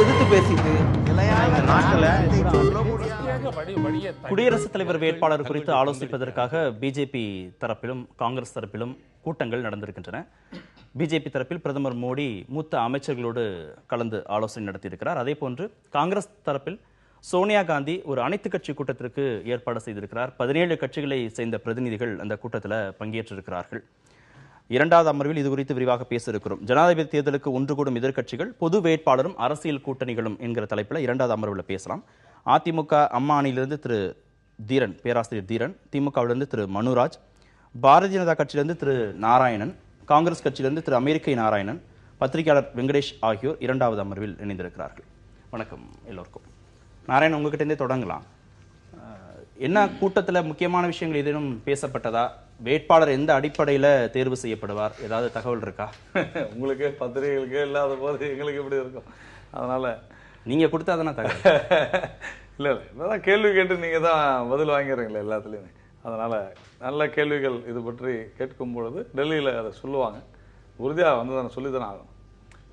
எதிர்த்து பேசிட்டு குடியரசுத் தலைவர் வேட்பாளர் குறித்து ஆலோசிப்பதற்காக பிஜேபி தரப்பிலும் காங்கிரஸ் தரப்பிலும் கூட்டங்கள் நடந்திருக்கின்றன. பிஜேபி தரப்பில் பிரதமர் மோடி மூத்த அமைச்சர்களோடு கலந்து ஆலோசனை நடத்தியிருக்கிறார். அதே போன்று காங்கிரஸ் தரப்பில் சோனியா காந்தி ஒரு அனைத்து கட்சி கூட்டத்திற்கு ஏற்பாடு செய்திருக்கிறார். 17 கட்சிகளை சேர்ந்த பிரதிநிதிகள் அந்த கூட்டத்தில் பங்கேற்றிருக்கிறார்கள். இரண்டாவது அமர்வில் இது குறித்து விரிவாக பேச இருக்கிறோம். ஜனாதிபதி தேர்தலுக்கு ஒன்று கூடும் எதிர்க்கட்சிகள், பொது வேட்பாளரும் அரசியல் கூட்டணிகளும் என்கிற தலைப்பில் இரண்டாவது அமர்வில் பேசலாம். அதிமுக அம்மா அணியிலிருந்து திரு தீரன், பேராசிரியர் தீரன், திமுகவிலிருந்து திரு மனுராஜ், பாரதிய ஜனதா கட்சியிலிருந்து திரு நாராயணன், காங்கிரஸ் கட்சியிலிருந்து திரு அமெரிக்கை நாராயணன், பத்திரிகையாளர் வெங்கடேஷ் ஆகியோர் இரண்டாவது அமர்வில் இணைந்திருக்கிறார்கள். வணக்கம் எல்லோருக்கும். நாராயணன், உங்ககிட்ட இருந்தே தொடங்கலாம். என்ன கூட்டத்தில் முக்கியமான விஷயங்கள் ஏதேனும் பேசப்பட்டதா? வேட்பாளர் எந்த அடிப்படையில் தேர்வு செய்யப்படுவார், ஏதாவது தகவல் இருக்கா? உங்களுக்கே பத்திரிகைகளுக்கே இல்லாத போது எங்களுக்கு எப்படி இருக்கும்? அதனால நீங்க கொடுத்தா தானே தகவல். இல்லை இப்பதான் கேள்வி கேட்டு நீங்க தான் பதில் வாங்கிடுறீங்களே எல்லாத்துலேயுமே. அதனால நல்ல கேள்விகள் இது பற்றி கேட்கும் பொழுது டெல்லியில் அதை சொல்லுவாங்க. உறுதியாக வந்து தானே சொல்லி தானே ஆகணும்.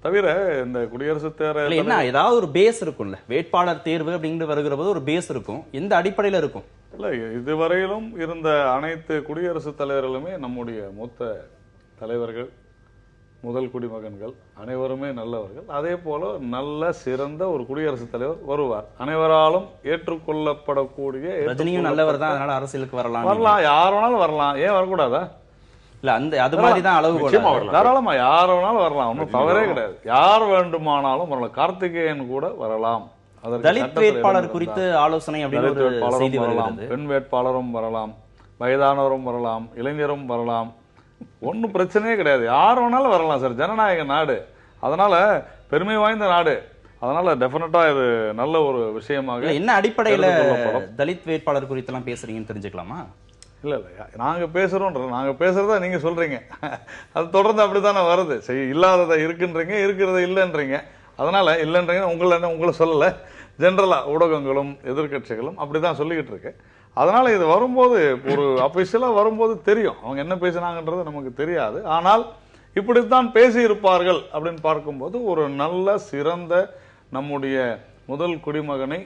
தவிர இந்த குடியரசுத் தேர்தல் என்ன ஏதாவது ஒரு பேஸ் இருக்கும்ல, வேட்பாளர் தேர்வு அப்படிங்கிட்டு வருகிற போது ஒரு பேஸ் இருக்கும். எந்த அடிப்படையில் இருக்கும்? இல்லை, இதுவரையிலும் இருந்த அனைத்து குடியரசுத் தலைவர்களுமே நம்முடைய மூத்த தலைவர்கள், முதல் குடிமகன்கள், அனைவருமே நல்லவர்கள். அதே போல நல்ல சிறந்த ஒரு குடியரசுத் தலைவர் வருவார். அனைவராலும் ஏற்றுக்கொள்ளப்படக்கூடிய. ரஜினியும் நல்லவர் தான், அதனால அரசியலுக்கு வரலாம். யார் வேணாலும் வரலாம், ஏன் வரக்கூடாதா? இல்ல, அந்த அது மாதிரி தான் அளவு தாராளமா யார் வேணாலும் வரலாம், ஒன்றும் தவறே கிடையாது. யார் வேண்டுமானாலும் வரலாம். கார்த்திகேயன் கூட வரலாம். தலித் வேட்பாளர் குறித்து ஆலோசனை அப்படின்னு வரலாம், பெண் வேட்பாளரும் வரலாம், வயதானவரும் வரலாம், இளைஞரும் வரலாம். ஒன்னும் பிரச்சனையே கிடையாது. யார் வேணாலும் வரலாம் சார். ஜனநாயக நாடு, அதனால பெருமை வாய்ந்த நாடு. அதனால டெஃபினட்டா இது நல்ல ஒரு விஷயமாக. என்ன அடிப்படையில தலித் வேட்பாளர் குறித்து எல்லாம் பேசுறீங்கன்னு தெரிஞ்சுக்கலாமா? இல்ல நாங்க பேசுறதா நீங்க சொல்றீங்க. அது தொடர்ந்து அப்படித்தானே வருது. இல்லாததை இருக்குன்றீங்க, இருக்கிறத இல்லைன்றீங்க. அதனால இல்லைன்றீங்க. உங்களை சொல்லல, ஜெனரலா ஊடகங்களும் எதிர்கட்சிகளும் அப்படிதான் சொல்லிக்கிட்டு இருக்கு. அதனால இது வரும்போது, ஒரு அபிஷியலா வரும்போது தெரியும் அவங்க என்ன பேசினாங்கன்றது நமக்கு தெரியாது. ஆனால் இப்படித்தான் பேசி இருப்பார்கள் அப்படின்னு பார்க்கும்போது ஒரு நல்ல சிறந்த நம்முடைய முதல் குடிமகனை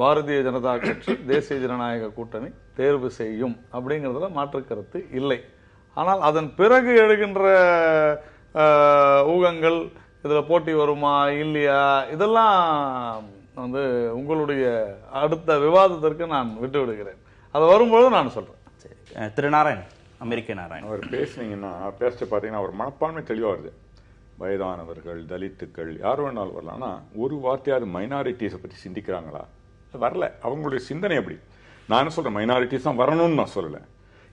பாரதிய ஜனதா கட்சி, தேசிய ஜனநாயக கூட்டணி தேர்வு செய்யும் அப்படிங்கிறதுல மாற்று கருத்து இல்லை. ஆனால் அதன் பிறகு எழுகின்ற ஊகங்கள், இதுல போட்டி வருமா இல்லையா, இதெல்லாம் வந்து உங்களுடைய அடுத்த விவாதத்திற்கு நான் விட்டு விடுகிறேன். அது வரும்போது நான் சொல்றேன். திரு நாராயணன், அமெரிக்க நாராயணன், அவர் பேசுனீங்கன்னா பேசிட்டு பார்த்தீங்கன்னா அவர் மனப்பான்மை தெளிவாக வருது. வயதானவர்கள், தலித்துக்கள், யார் வேணாலும் வரலாம். ஆனால் ஒரு வார்த்தையாவது மைனாரிட்டிஸை பற்றி சிந்திக்கிறாங்களா? வரல. அவங்களுடைய சிந்தனை எப்படி? நான் என்ன சொல்றேன், மைனாரிட்டிஸ் தான் வரணும்னு நான் சொல்லலை.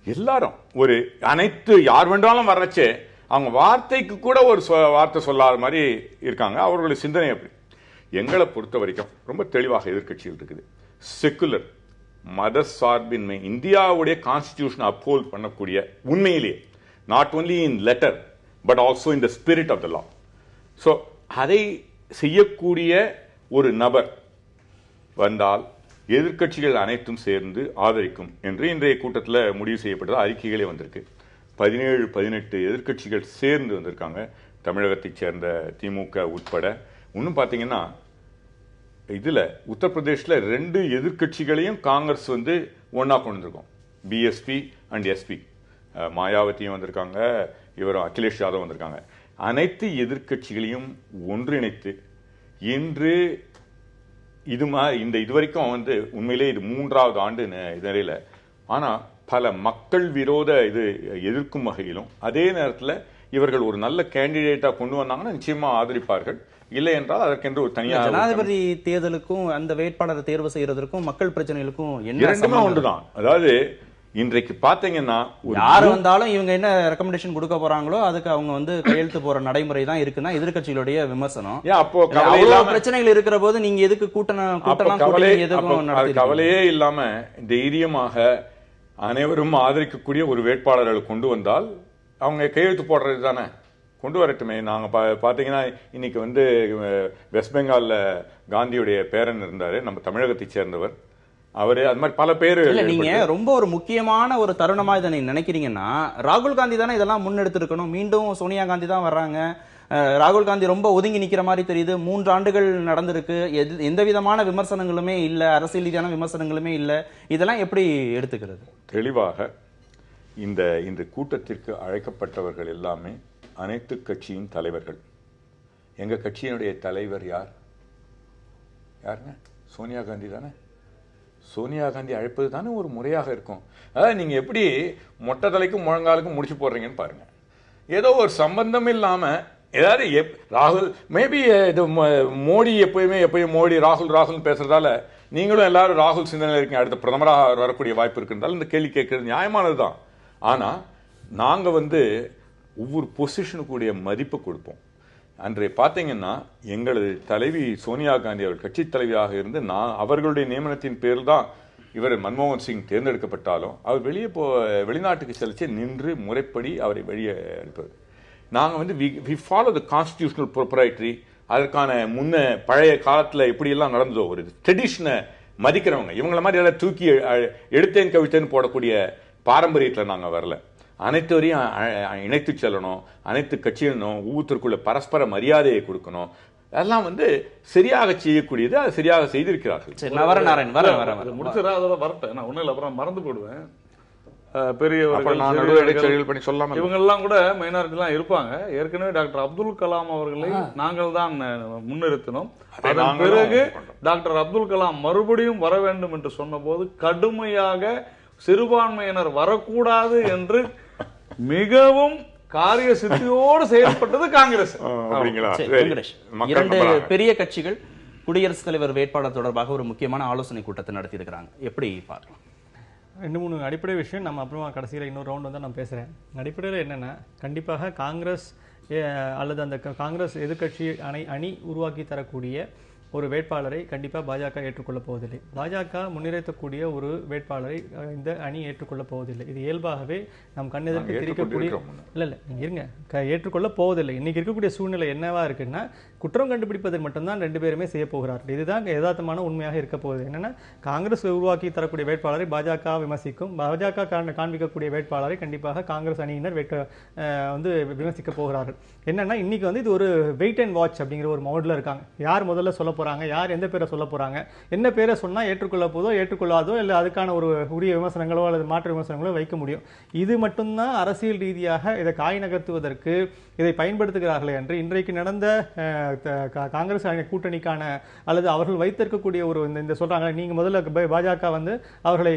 எல்லாரும் ஒரு அனைத்து யார் வேண்டாலும் வரச்சே அவங்க வார்த்தைக்கு கூட ஒரு வார்த்தை சொல்லாத மாதிரி இருக்காங்க. அவர்களுடைய சிந்தனை எப்படி? எங்களை பொறுத்த வரைக்கும் ரொம்ப தெளிவாக எதிர்கட்சிகள் இருக்குது. செக்குலர், மத சார்பின்மை, இந்தியாவுடைய கான்ஸ்டிடியூஷன் அப்ஹோல்ட் பண்ணக்கூடிய, உண்மையிலேயே not only in letter but also in the spirit of the law. So அதை செய்யக்கூடிய ஒரு நபர் வந்தால் எதிர்கட்சிகள் அனைத்தும் சேர்ந்து ஆதரிக்கும் என்று இன்றைய கூட்டத்தில் முடிவு செய்யப்பட்டது. அறிக்கைகளே வந்திருக்கு. 17-18 எதிர்கட்சிகள் சேர்ந்து வந்திருக்காங்க, தமிழகத்தைச் சேர்ந்த திமுக உட்பட. இன்னும் பார்த்தீங்கன்னா இதில் உத்தரப்பிரதேசில் 2 எதிர்கட்சிகளையும் காங்கிரஸ் வந்து ஒன்னா கொண்டு வந்திருக்கோம். பிஎஸ்பி அண்ட் எஸ்பி, மாயாவதியும் வந்திருக்காங்க, இவரும் அகிலேஷ் யாதவ் வந்திருக்காங்க. அனைத்து எதிர்கட்சிகளையும் ஒன்றிணைத்து இன்று இதுவரைக்கும் வந்து உண்மையிலே இது 3வது ஆண்டு நிலையில, ஆனா பல மக்கள் விரோத இது எதிர்க்கும் வகையிலும் அதே நேரத்தில் இவர்கள் ஒரு நல்ல கேண்டிடேட்டா கொண்டு வந்தாங்கன்னா நிச்சயமா ஆதரிப்பார்கள். இல்லை என்றால் அதற்கென்று ஒரு தனியாக ஜனாதிபதி தேர்தலுக்கும் அந்த வேட்பாளரை தேர்வு செய்யறதுக்கும் மக்கள் பிரச்சனைகளுக்கும் இரண்டுமே ஒன்றுதான். அதாவது இன்றைக்கு பாத்தீங்கன்னா யாரு வந்தாலும் இவங்க என்ன ரெக்கமெண்டேஷன் கொடுக்க போறாங்களோ அதுக்கு அவங்க வந்து கையெழுத்து போற நடைமுறை தான் இருக்குன்னா எதிர்கட்சிகளுடைய விமர்சனம். அப்போ பிரச்சனைகள் இருக்கிற போது நீங்க எதுக்கு கவலையே இல்லாம தைரியமாக அனைவரும் ஆதரிக்கக்கூடிய ஒரு வேட்பாளர்களை கொண்டு வந்தால் அவங்க கையெழுத்து போடுறது தானே, கொண்டு வரட்டுமே. நாங்க பாத்தீங்கன்னா இன்னைக்கு வந்து வெஸ்ட் பெங்கால்ல காந்தியுடைய பேரன் இருந்தாரு, நம்ம தமிழகத்தை சேர்ந்தவர். அவரு அது மாதிரி பல பேர். நீங்க ரொம்ப ஒரு முக்கியமான ஒரு தருணமா இதை நீங்க நினைக்கிறீங்கன்னா, ராகுல் காந்தி தானே இதெல்லாம் முன்னெடுத்திருக்கணும். மீண்டும் சோனியா காந்தி தான் வர்றாங்க, ராகுல் காந்தி ரொம்ப ஒதுங்கி நிக்கிற மாதிரி தெரியுது. 3 ஆண்டுகள் நடந்திருக்கு, எந்த விதமான விமர்சனங்களுமே இல்ல, அரசியல் ரீதியான விமர்சனங்களுமே இல்ல. இதெல்லாம் எப்படி எடுத்துக்கிறது? தெளிவாக இந்த கூட்டத்திற்கு அழைக்கப்பட்டவர்கள் எல்லாமே அனைத்து கட்சியின் தலைவர்கள். எங்க கட்சியினுடைய தலைவர் யாருங்க? சோனியா காந்தி தானே. சோனியா காந்தி அழைப்பது தானே ஒரு முறையாக இருக்கும். அதாவது நீங்க எப்படி மொட்டை தலைக்கும் முழங்காலுக்கும் முடிச்சு போடுறீங்கன்னு பாருங்க. ஏதோ ஒரு சம்பந்தம் இல்லாம ஏதாவது ராகுல் மேபி இது மோடி எப்பயும் மோடி ராகுல் பேசுறதால நீங்களும் எல்லாரும் ராகுல் சிந்தனையில் இருக்கீங்க, அடுத்த பிரதமராக வரக்கூடிய வாய்ப்பு இருக்குன்றதால இந்த கேள்வி கேட்கறது நியாயமானதுதான். ஆனா நாங்க ஒவ்வொரு பொசிஷனுக்குரிய மதிப்பு கொடுப்போம். அன்றைய பார்த்தீங்கன்னா எங்களது தலைவி சோனியா காந்தி அவர்கள் கட்சி தலைவியாக இருந்து அவர்களுடைய நியமனத்தின் பேரில் தான் இவர் மன்மோகன் சிங் தேர்ந்தெடுக்கப்பட்டாலும் அவர் வெளிநாட்டுக்கு செலுத்தி நின்று முறைப்படி அவரை வெளியே அனுப்புவது. நாங்கள் we follow the constitutional proprietary. அதற்கான பழைய காலத்தில் எப்படியெல்லாம் நடந்ததோ ஒரு ட்ரெடிஷனை மதிக்கிறவங்க. இவங்கள மாதிரி எல்லாம் தூக்கி எடுத்தேன் கவிழ்த்தேன்னு போடக்கூடிய பாரம்பரியத்தில் நாங்கள் வரல. அனைத்துவரையும் இணைத்து செல்லணும், அனைத்து கட்சியினும் ஊத்திற்குள்ள பரஸ்பர மரியாதையை கொடுக்கணும். அதெல்லாம் சரியாக செய்யக்கூடியது, அதை சரியாக செய்திருக்கிறார்கள். முடிச்சிடறேன், அதோட வரட்டேன். நான் ஒன்னும் இல்லை, அப்புறம் மறந்து போடுவேன். இவங்கெல்லாம் கூட மைனாரிட்டிலாம் இருப்பாங்க. ஏற்கனவே டாக்டர் அப்துல் கலாம் அவர்களை நாங்கள் தான் முன்னிறுத்தினோம். அதன் பிறகு டாக்டர் அப்துல் கலாம் மறுபடியும் வர வேண்டும் என்று சொன்ன போது கடுமையாக சிறுபான்மையினர் வரக்கூடாது என்று மிகவும் காரிய சித்தியோடு செயல்பட்டது காங்கிரஸ். இரண்டு பெரிய கட்சிகள் குடியரசுத் தலைவர் வேட்பாளர் தொடர்பாக ஒரு முக்கியமான ஆலோசனை கூட்டத்தை நடத்தி இருக்கிறாங்க. எப்படி பார்க்கலாம்? 2-3 அடிப்படை விஷயம் நம்ம அப்புறமா கடைசியில் இன்னொரு ரவுண்ட் நான் பேசுறேன். அடிப்படையில் என்னன்னா, கண்டிப்பாக காங்கிரஸ் அல்லது அந்த காங்கிரஸ் எதிர்கட்சி அணி உருவாக்கி தரக்கூடிய ஒரு வேட்பாளரை கண்டிப்பாக பாஜக ஏற்றுக்கொள்ளப் போவதில்லை. பாஜக முன்னிறுத்தக்கூடிய ஒரு வேட்பாளரை இந்த அணி ஏற்றுக்கொள்ளப் போவதில்லை. இது இயல்பாகவே நம் கண்ணெதிர்க்கு திரிக்கக்கூடிய இல்லை நீங்க இருங்க, ஏற்றுக்கொள்ளப் போவதில்லை. இன்னைக்கு இருக்கக்கூடிய சூழ்நிலை என்னவா இருக்குன்னா, குற்றம் கண்டுபிடிப்பதை மட்டும்தான் 2 பேருமே செய்ய போகிறார்கள். இதுதான் யதார்த்தமான உண்மையாக இருக்க போகுது. என்னன்னா, காங்கிரஸ் உருவாக்கி தரக்கூடிய வேட்பாளரை பாஜக விமர்சிக்கும், பாஜக காண்பிக்கக்கூடிய வேட்பாளரை கண்டிப்பாக காங்கிரஸ் அணியினர் விமர்சிக்க போகிறார்கள். என்னன்னா, இன்னைக்கு இது ஒரு வெயிட் அண்ட் வாட்ச் அப்படிங்கிற ஒரு மோட்ல இருக்காங்க. யார் முதல்ல சொல்ல போறாங்க, யார் எந்த பேரை சொல்ல போறாங்க, என்ன பேரை சொன்னா ஏற்றுக்கொள்ள போதோ ஏற்றுக்கொள்ளாதோ இல்ல அதுக்கான ஒரு உரிய விமர்சனங்களோ அல்லது மாற்று விமர்சனங்களோ வைக்க முடியும். இது மட்டும்தான் அரசியல் ரீதியாக இதை காய் நகர்த்துவதற்கு இதை பயன்படுத்துகிறார்களே என்று இன்றைக்கு நடந்த காங்கிரஸ் கூட்டணிக்கான அல்லது அவர்கள் வைத்திருக்கக்கூடிய ஒரு இந்த சொல்றாங்க, நீங்க முதல்ல பாஜக அவர்களை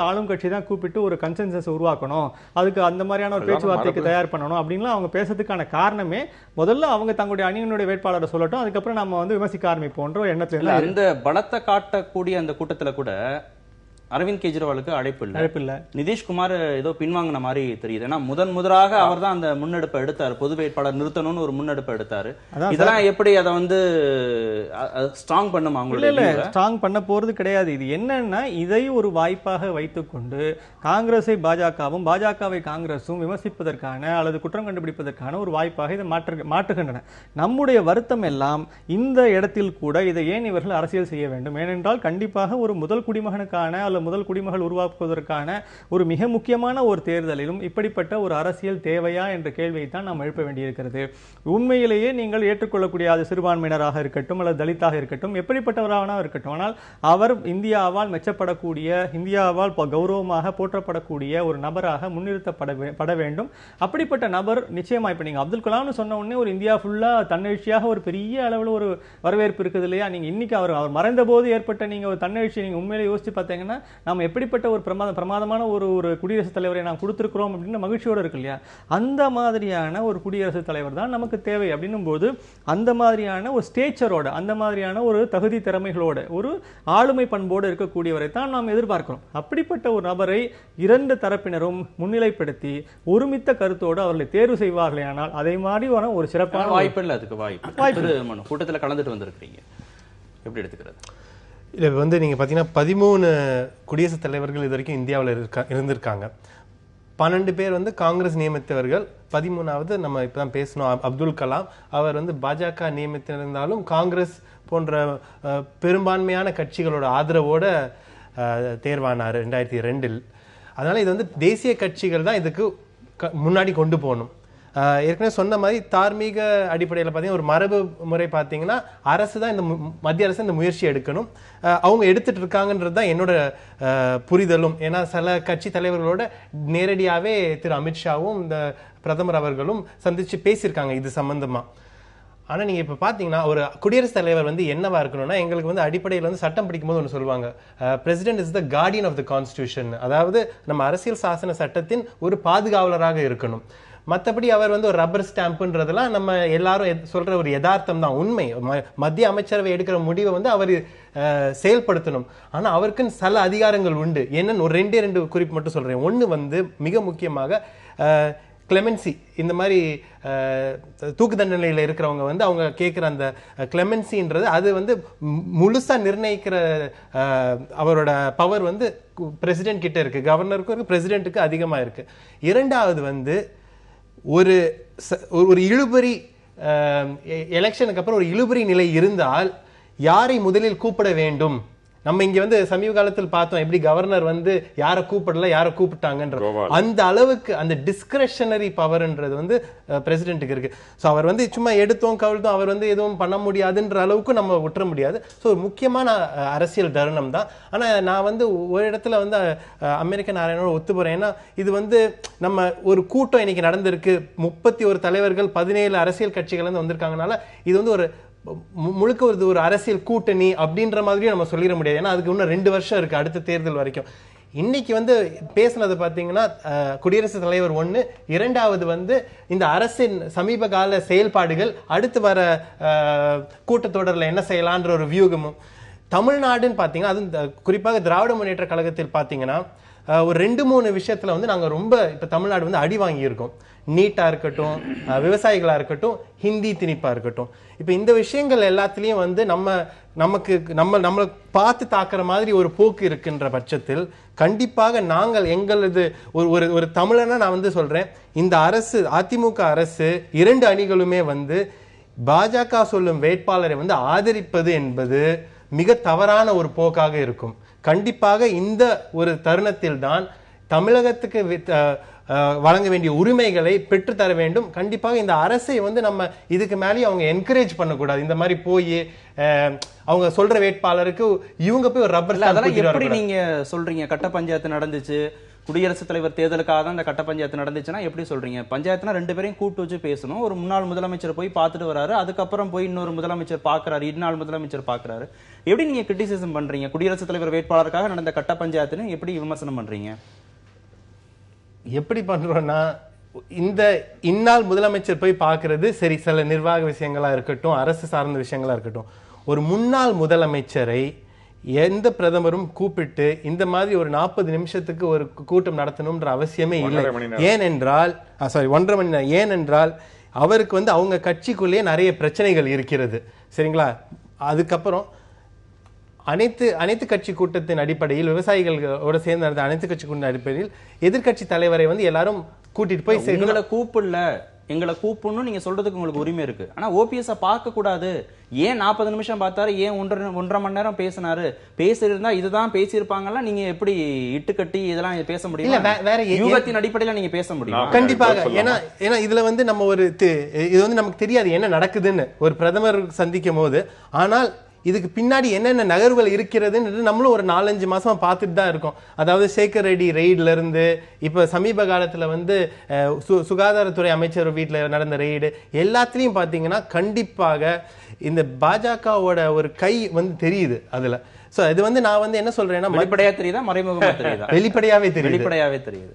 ஆளும் கட்சி தான் கூப்பிட்டு ஒரு கன்சென்சஸ் உருவாக்கணும், அதுக்கு அந்த மாதிரியான ஒரு பேச்சுவார்த்தைக்கு தயார் பண்ணணும் அப்படின்லாம் அவங்க பேசுறதுக்கான காரணமே முதல்ல அவங்க தங்களுடைய அணியினுடைய வேட்பாளரை சொல்லட்டும், அதுக்கப்புறம் நம்ம விமர்சிக்க ஆரம்பிப்போன்ற எண்ணத்துல இந்த பலத்தை காட்டக்கூடிய அந்த கூட்டத்துல கூட அரவிந்த் கெஜ்ரிவாலுக்கு அழைப்பு இல்ல. நிதிஷ்குமார் ஏதோ பின்வாங்கின மாதிரி தெரியுது. ஏன்னா முதலாக அவர் தான் அந்த முன்னெடுப்பை எடுத்தாரு, பொது வேட்பாளர் நிறுத்தணும்னு ஒரு முன்னெடுப்பை எடுத்தாரு. இதெல்லாம் எப்படி அதை ஸ்ட்ராங் பண்ணுமா? இல்ல ஸ்ட்ராங் பண்ண போறது கிடையாது. இது என்னன்னா, இதை ஒரு வாய்ப்பாக வைத்துக்கொண்டு காங்கிரஸை பாஜகவும் பாஜகவை காங்கிரஸும் விமர்சிப்பதற்கான அல்லது குற்றம் கண்டுபிடிப்பதற்கான ஒரு வாய்ப்பாக இதை மாற்றுகின்றன. நம்முடைய வருத்தம் எல்லாம் இந்த இடத்தில் கூட இதை ஏன் இவர்கள் அரசியல் செய்ய வேண்டும்? ஏனென்றால் கண்டிப்பாக ஒரு முதல் குடிமகனுக்கான முதல் குடிமகள் உருவாக்குவதற்கான ஒரு மிக முக்கியமான ஒரு தேர்தலிலும் இப்படிப்பட்ட ஒரு அரசியல் தேவையா என்ற கேள்வியை தான் நாம் எழுப்ப வேண்டியிருக்கிறது. உண்மையிலேயே நீங்கள் ஏற்றுக்கொள்ளக்கூடிய அது சிறுபான்மையினராக இருக்கட்டும் அல்லது தலித்தாக இருக்கட்டும், எப்படிப்பட்டவராக இருக்கட்டும், ஆனால் அவர் இந்தியாவால் மெச்சப்படக்கூடிய, இந்தியாவால் கௌரவமாக போற்றப்படக்கூடிய ஒரு நபராக முன்னிறுத்தப்பட வேண்டும். அப்படிப்பட்ட நபர் நிச்சயமா இப்ப நீங்க அப்துல் கலாம்னு சொன்ன உடனே ஒரு இந்தியா ஃபுல்லா தன்னெழுச்சியாக ஒரு பெரிய அளவில் ஒரு வரவேற்பு இருக்குது இல்லையா? நீங்க இன்னைக்கு அவர் மறைந்த போது ஏற்பட்ட நீங்க ஒரு தன்னெழுச்சி நீங்க உண்மையிலே யோசிச்சு பார்த்தீங்கன்னா, நாம் எப்படிப்பட்ட ஒரு பிரமாதமான ஒரு குடியரசுத் தலைவரை நாம் கொடுத்திருக்கிறோம் அப்படின்னு மகிழ்ச்சியோடு இருக்கு இல்லையா? அந்த மாதிரியான ஒரு குடியரசுத் தலைவர் தான் நமக்கு தேவை. அப்படின்னும் போது அந்த மாதிரியான ஒரு ஸ்டேச்சரோட, அந்த மாதிரியான ஒரு தகுதி திறமைகளோட, ஒரு ஆளுமை பண்போடு இருக்கக்கூடியவரை தான் நாம் எதிர்பார்க்கிறோம். அப்படிப்பட்ட ஒரு நபரை 2 தரப்பினரும் முன்னிலைப்படுத்தி ஒருமித்த கருத்தோடு அவர்களை தேர்வு செய்வார்களே, ஆனால் அதை மாதிரி ஒரு சிறப்பான வாய்ப்பு இல்லை. அதுக்கு வாய்ப்பு கூட்டத்தில் கலந்துட்டு வந்திருக்கிறீங்க, எப்படி எடுத்துக்கிறது? இல்லை நீங்கள் பார்த்தீங்கன்னா 13 குடியரசுத் தலைவர்கள் இது வரைக்கும் இந்தியாவில் இருந்திருக்காங்க. 12 பேர் காங்கிரஸ் நியமித்தவர்கள். 13வது நம்ம இப்போ தான் பேசணும் அப்துல் கலாம். அவர் பாஜக நியமித்திருந்தாலும் காங்கிரஸ் போன்ற பெரும்பான்மையான கட்சிகளோட ஆதரவோட தேர்வானார் 2002. அதனால இது தேசிய கட்சிகள் தான் இதுக்கு முன்னாடி கொண்டு போகணும். ஏற்கனவே சொன்ன மாதிரி தார்மீக அடிப்படையில் பார்த்தீங்கன்னா ஒரு மரபு முறை பார்த்தீங்கன்னா அரசு தான் மத்திய அரசு இந்த முயற்சி எடுக்கணும். அவங்க எடுத்துட்டு இருக்காங்கன்றது தான் என்னோட புரிதலும். ஏன்னா சில கட்சி தலைவர்களோட நேரடியாகவே திரு அமித்ஷாவும் இந்த பிரதமர் அவர்களும் சந்திச்சு பேசியிருக்காங்க இது சம்பந்தமா. ஆனா நீங்க இப்ப பாத்தீங்கன்னா ஒரு குடியரசுத் தலைவர் என்னவா இருக்கணும்னா, எங்களுக்கு அடிப்படையில் சட்டம் படிக்கும்போது ஒன்று சொல்லுவாங்க, president is the guardian of the constitution. அதாவது நம்ம அரசியல் சாசன சட்டத்தின் ஒரு பாதுகாவலராக இருக்கணும். மற்றபடி அவர் ஒரு ரப்பர் ஸ்டாம்புன்றதெல்லாம் நம்ம எல்லாரும் சொல்ற ஒரு யதார்த்தம் தான், உண்மை. மத்திய அமைச்சரவை எடுக்கிற முடிவை அவர் செயல்படுத்தணும். ஆனா அவருக்குன்னு சில அதிகாரங்கள் உண்டு. என்னன்னு ஒரு ரெண்டு குறிப்பு மட்டும் சொல்றேன். ஒண்ணு மிக முக்கியமாக கிளெமென்சி, இந்த மாதிரி தூக்கு தண்டனையில் இருக்கிறவங்க அவங்க கேட்குற அந்த கிளெமென்சின்றது அது முழுசா நிர்ணயிக்கிற அவரோட பவர் பிரசிடென்ட் கிட்ட இருக்கு, கவர்னருக்கும் இருக்கு, பிரசிடென்ட்டுக்கு அதிகமா இருக்கு. இரண்டாவது ஒரு இழுபறி எலெக்ஷனுக்கு அப்புறம் ஒரு இழுபறி நிலை இருந்தால் யாரை முதலில் கூப்பிட வேண்டும். நம்ம இங்க சமீப காலத்தில் பார்த்தோம் எப்படி கவர்னர் யாரை கூப்பிடல யாரை கூப்பிட்டாங்கன்ற அந்த அளவுக்கு அந்த டிஸ்கிரெஷனரி பவர்ன்றது பிரசிடென்ட்டுக்கு இருக்கு. ஸோ அவர் சும்மா எடுத்தோம் கவிழ்த்தோம் அவர் எதுவும் பண்ண முடியாதுன்ற அளவுக்கு நம்ம விட்டுற முடியாது. ஸோ முக்கியமான அரசியல் தருணம் தான். ஆனா நான் ஒரு இடத்துல அமெரிக்க நாராயணோட ஒத்து போறேன். ஏன்னா இது நம்ம ஒரு கூட்டம் இன்னைக்கு நடந்திருக்கு, 31 தலைவர்கள் 17 அரசியல் கட்சிகள் வந்திருக்காங்கனால இது ஒரு முழுக்க ஒரு அரசியல் கூட்டணி அப்படின்ற மாதிரியும் நம்ம சொல்லிட முடியாது. ஏன்னா அதுக்கு இன்னும் 2 வருஷம் இருக்கு அடுத்த தேர்தல் வரைக்கும். இன்னைக்கு பேசினது பாத்தீங்கன்னா குடியரசுத் தலைவர் ஒண்ணு, இரண்டாவது இந்த அரசின் சமீப கால செயல்பாடுகள், அடுத்து வர கூட்டத்தொடர்ல என்ன செய்யலான்ற ஒரு வியூகமும். தமிழ்நாடுன்னு பாத்தீங்கன்னா அது குறிப்பாக திராவிட முன்னேற்ற கழகத்தில் பாத்தீங்கன்னா ஒரு 2-3 விஷயத்துல நாங்க ரொம்ப இப்ப தமிழ்நாடு அடி வாங்கி இருக்கோம். நீட்டா இருக்கட்டும், விவசாயிகளா இருக்கட்டும், ஹிந்தி திணிப்பா இருக்கட்டும். இப்ப இந்த விஷயங்கள் எல்லாத்திலயும் நம்மளை பார்த்து தாக்குற மாதிரி ஒரு போக்கு இருக்கின்ற பட்சத்தில் கண்டிப்பாக நாங்கள் எங்களது ஒரு தமிழனா நான் சொல்றேன், இந்த அரசு அதிமுக அரசு 2 அணிகளுமே பாஜக சொல்லும் வேட்பாளரை ஆதரிப்பது என்பது மிக தவறான ஒரு போக்காக இருக்கும். கண்டிப்பாக இந்த ஒரு தருணத்தில் தான் தமிழகத்துக்கு வழங்க வேண்டிய உரிமைகளை பெற்றுத்தர வேண்டும். கண்டிப்பாக இந்த அரசை நம்ம இதுக்கு மேலே அவங்க என்கரேஜ் பண்ணக்கூடாது. இந்த மாதிரி போய் அவங்க சொல்ற வேட்பாளருக்கு இவங்க போய் ஒரு ரப்பர் ஸ்டாம்ப். எப்படி நீங்க சொல்றீங்க கட்ட பஞ்சாயத்து நடந்துச்சு, குடியரசுத் தலைவர் தேர்தலுக்காக தான் இந்த கட்ட பஞ்சாயத்து நடந்துச்சுன்னா எப்படி சொல்றீங்க? பஞ்சாயத்துனா 2 பேரையும் கூட்டு வச்சு பேசணும். ஒரு முன்னாள் முதலமைச்சர் போய் பார்த்துட்டு வராரு, அதுக்கப்புறம் போய் இன்னொரு முதலமைச்சர் பாக்குறாரு, இந்நாள் முதலமைச்சர் பாக்குறாரு. எப்படி நீங்க கிரிட்டிசிசம் பண்றீங்க? குடியரசுத் தலைவர் வேட்பாளருக்காக நடந்த கட்ட பஞ்சாயத்துன்னு எப்படி விமர்சனம் பண்றீங்க? எப்படி பண்றோம்னா, இந்த இந்நாள் முதலமைச்சர் போய் பார்க்கிறது சரி, சில நிர்வாக விஷயங்களா இருக்கட்டும், அரசு சார்ந்த விஷயங்களா இருக்கட்டும். ஒரு முன்னாள் முதலமைச்சரை எந்த பிரதமரும் கூப்பிட்டு இந்த மாதிரி ஒரு 40 நிமிஷத்துக்கு ஒரு கூட்டம் நடத்தணும்ன்ற அவசியமே இல்லை. ஏனென்றால் 1.5 மணி நேரம். ஏனென்றால் அவருக்கு அவங்க கட்சிக்குள்ளேயே நிறைய பிரச்சனைகள் இருக்கிறது. சரிங்களா? அதுக்கப்புறம் அனைத்து கட்சி கூட்டத்தின் அடிப்படையில், விவசாயிகளோட சேர்ந்து நடந்த அனைத்து கட்சி கூட்டத்தின் அடிப்படையில் எதிர்கட்சி தலைவரை எல்லாரும் கூட்டிட்டு போய் எங்களை கூப்பிடணும் நீங்க சொல்றதுக்கு உங்களுக்கு உரிமை இருக்கு. ஆனா ஓபிஎஸ் பார்க்க கூடாது, ஏன் 40 நிமிஷம் பார்த்தாரு, ஏன் 1.5 மணி நேரம் பேசினாரு, பேசியிருந்தா இதுதான் பேசியிருப்பாங்கல்ல, நீங்க எப்படி இட்டுக்கட்டி இதெல்லாம் பேச முடியும்? வேற யூகத்தின் அடிப்படையில நீங்க பேச முடியும்? கண்டிப்பாக. ஏன்னா இதுல நம்ம இது நமக்கு தெரியாது என்ன நடக்குதுன்னு ஒரு பிரதமர் சந்திக்கும் போது. ஆனால் இதுக்கு பின்னாடி என்னென்ன நகர்வுகள் இருக்கிறதுன்னு நம்மளும் ஒரு 4-5 மாசமா பார்த்துட்டு தான் இருக்கோம். அதாவது சேகர் ரெட்டி ரெய்டுல இருந்து இப்ப சமீப காலத்துல சுகாதாரத்துறை அமைச்சர் வீட்டுல நடந்த ரெய்டு எல்லாத்திலையும் பாத்தீங்கன்னா கண்டிப்பாக இந்த பாஜகவோட ஒரு கை தெரியுது அதுல. சோ இது நான் என்ன சொல்றேன்னா, வெளிப்படையா தெரியுதா மறைமுகமா தெரியுதா? வெளிப்படையாவே தெரியுது.